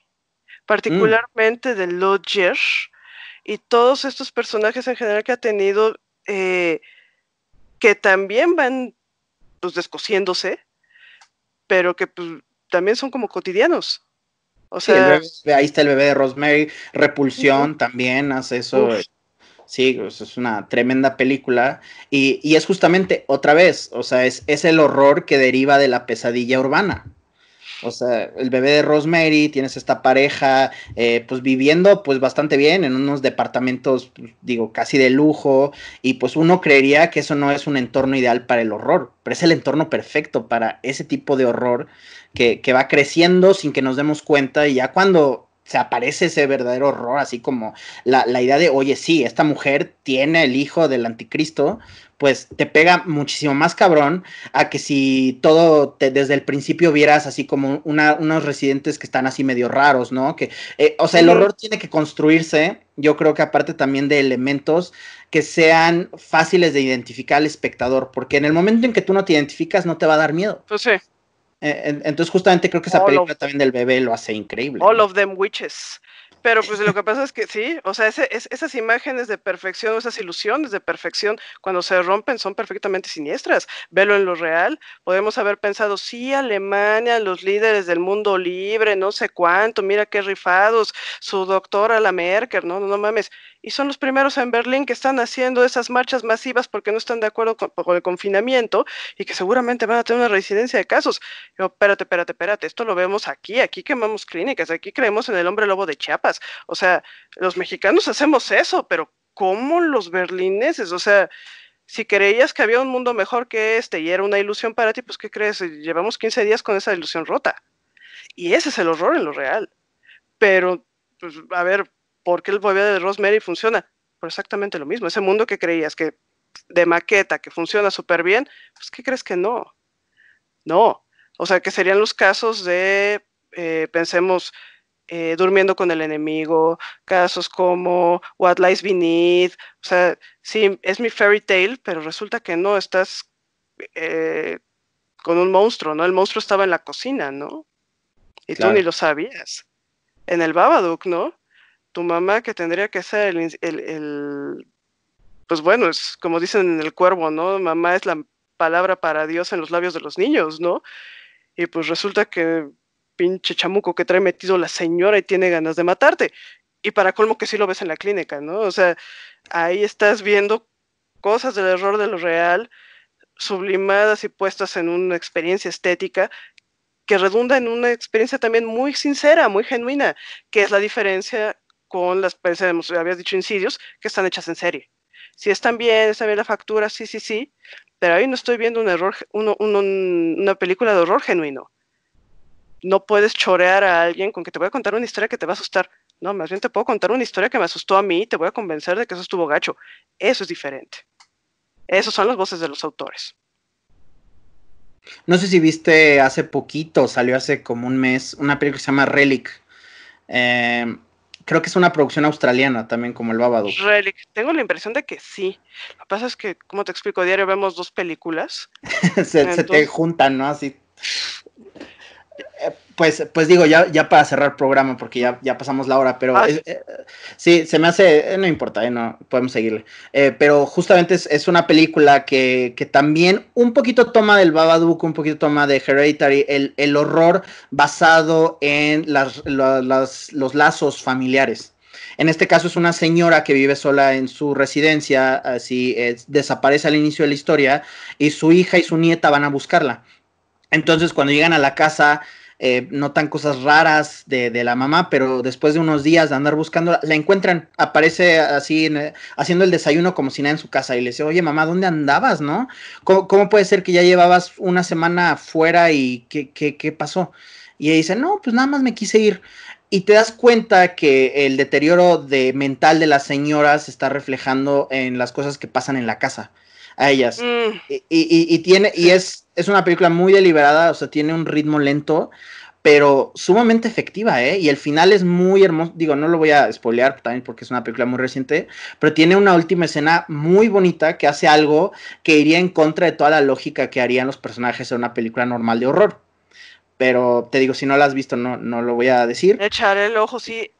particularmente de Lodger y todos estos personajes en general que ha tenido, que también van pues descosiéndose, pero que pues, también son como cotidianos. O sea, sí, ahí está el bebé de Rosemary, Repulsión también hace eso. Sí, es una tremenda película. Y es justamente, otra vez, o sea, es el horror que deriva de la pesadilla urbana. O sea, el bebé de Rosemary, tienes esta pareja, pues viviendo pues bastante bien en unos departamentos, pues, digo, casi de lujo, y pues uno creería que eso no es un entorno ideal para el horror, pero es el entorno perfecto para ese tipo de horror que va creciendo sin que nos demos cuenta, y ya cuando se aparece ese verdadero horror, así como la idea de, oye, sí, esta mujer tiene el hijo del anticristo, pues te pega muchísimo más cabrón a que si desde el principio vieras así como unos residentes que están así medio raros, ¿no? O sea, el horror tiene que construirse, yo creo que aparte también de elementos que sean fáciles de identificar al espectador, porque en el momento en que tú no te identificas no te va a dar miedo. Pues sí. Entonces justamente creo que esa película también del bebé lo hace increíble. All of them witches. Pero pues lo que pasa es que sí, o sea, esas imágenes de perfección, esas ilusiones de perfección, cuando se rompen son perfectamente siniestras. Velo en lo real. Podemos haber pensado, sí, Alemania, los líderes del mundo libre, no sé cuánto, mira qué rifados, su doctora, la Merkel, no mames. Y son los primeros en Berlín que están haciendo esas marchas masivas porque no están de acuerdo con el confinamiento y que seguramente van a tener una reincidencia de casos. Yo, espérate, esto lo vemos aquí quemamos clínicas, aquí creemos en el hombre lobo de Chiapas. O sea, los mexicanos hacemos eso, pero ¿cómo los berlineses? O sea, si creías que había un mundo mejor que este y era una ilusión para ti, pues ¿qué crees? Llevamos 15 días con esa ilusión rota. Y ese es el horror en lo real. Pero, pues, a ver, ¿por qué el bebé de Rosemary funciona? Por exactamente lo mismo. Ese mundo que creías que de maqueta, que funciona súper bien, pues ¿qué crees que no? No. O sea, que serían los casos de, pensemos, durmiendo con el enemigo, casos como What Lies Beneath, o sea, sí, es mi fairy tale, pero resulta que no, estás eh, con un monstruo, ¿no? El monstruo estaba en la cocina, ¿no? Y tú ni Claro. lo sabías. En el Babadook, ¿no? Tu mamá que tendría que ser pues bueno, es como dicen en el cuervo, ¿no? Mamá es la palabra para Dios en los labios de los niños, ¿no? Y pues resulta que pinche chamuco que trae metido la señora y tiene ganas de matarte. Y para colmo que sí lo ves en la clínica, ¿no? O sea, ahí estás viendo cosas del error de lo real, sublimadas y puestas en una experiencia estética que redunda en una experiencia también muy sincera, muy genuina, que es la diferencia con las, pensemos, habías dicho Insidious, que están hechas en serie. Si está bien la factura, sí, pero ahí no estoy viendo un error, una película de horror genuino. No puedes chorear a alguien con que te voy a contar una historia que te va a asustar. No, más bien te puedo contar una historia que me asustó a mí y te voy a convencer de que eso estuvo gacho. Eso es diferente. Esas son las voces de los autores. No sé si viste hace poquito, salió hace como un mes, una película que se llama Relic. Eh, Creo que es una producción australiana también, como el Babadook. Relic, tengo la impresión de que sí. Lo que pasa es que, como te explico, diario vemos dos películas. Se te Entonces, juntan, ¿no? Así. Pues digo, ya para cerrar el programa, porque ya pasamos la hora, pero ay, sí, se me hace, no importa, no, podemos seguirle. Pero justamente es una película que también un poquito toma del Babadook, un poquito toma de Hereditary, el horror basado en los lazos familiares. En este caso es una señora que vive sola en su residencia, así desaparece al inicio de la historia, y su hija y su nieta van a buscarla. Entonces, cuando llegan a la casa, notan cosas raras de la mamá, pero después de unos días de andar buscando, la encuentran, aparece así haciendo el desayuno como si nada en su casa y le dice, oye mamá, ¿dónde andabas, no? ¿Cómo puede ser que ya llevabas una semana fuera y qué pasó? Y ella dice, no, pues nada más me quise ir. Y te das cuenta que el deterioro mental de la señora se está reflejando en las cosas que pasan en la casa a ellas. mm, Y sí. es una película muy deliberada, o sea, tiene un ritmo lento, pero sumamente efectiva, ¿eh? Y el final es muy hermoso, digo, no lo voy a spoilear también porque es una película muy reciente, pero tiene una última escena muy bonita que hace algo que iría en contra de toda la lógica que harían los personajes en una película normal de horror. Pero te digo, si no la has visto, no lo voy a decir. Echaré el ojo, sí,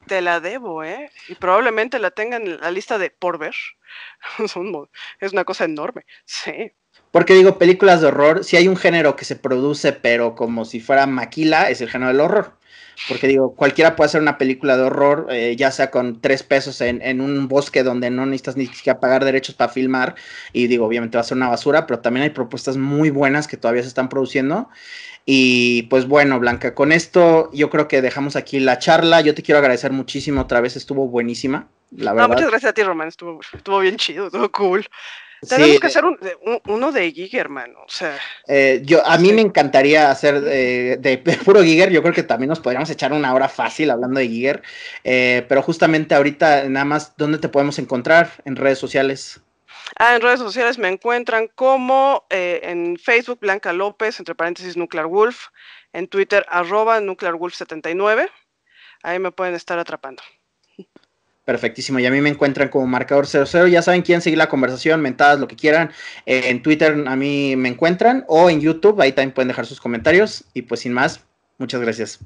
te la debo, ¿eh? Y probablemente la tenga en la lista de por ver. Es una cosa enorme, sí. Porque digo, películas de horror, si hay un género que se produce, pero como si fuera maquila, es el género del horror. Porque digo, cualquiera puede hacer una película de horror, ya sea con 3 pesos en un bosque donde no necesitas ni siquiera pagar derechos para filmar. Y digo, obviamente va a ser una basura, pero también hay propuestas muy buenas que todavía se están produciendo. Y pues bueno, Blanca, con esto yo creo que dejamos aquí la charla. Yo te quiero agradecer muchísimo, otra vez estuvo buenísima, la No, verdad. muchas gracias a ti, Román, estuvo bien chido, estuvo cool. Sí, Tenemos que hacer uno de Giger, hermano, o sea, a mí sí. me encantaría hacer de puro Giger. Yo creo que también nos podríamos echar una hora fácil hablando de Giger. Pero justamente ahorita, nada más, ¿dónde te podemos encontrar? En redes sociales. En redes sociales me encuentran como en Facebook Blanca López, entre paréntesis Nuclear Wolf, en Twitter @NuclearWolf79, ahí me pueden estar atrapando. Perfectísimo. Y a mí me encuentran como marcador 00. Ya saben quién seguir la conversación, mentadas, lo que quieran. En Twitter a mí me encuentran o en YouTube. Ahí también pueden dejar sus comentarios. Y pues sin más, muchas gracias.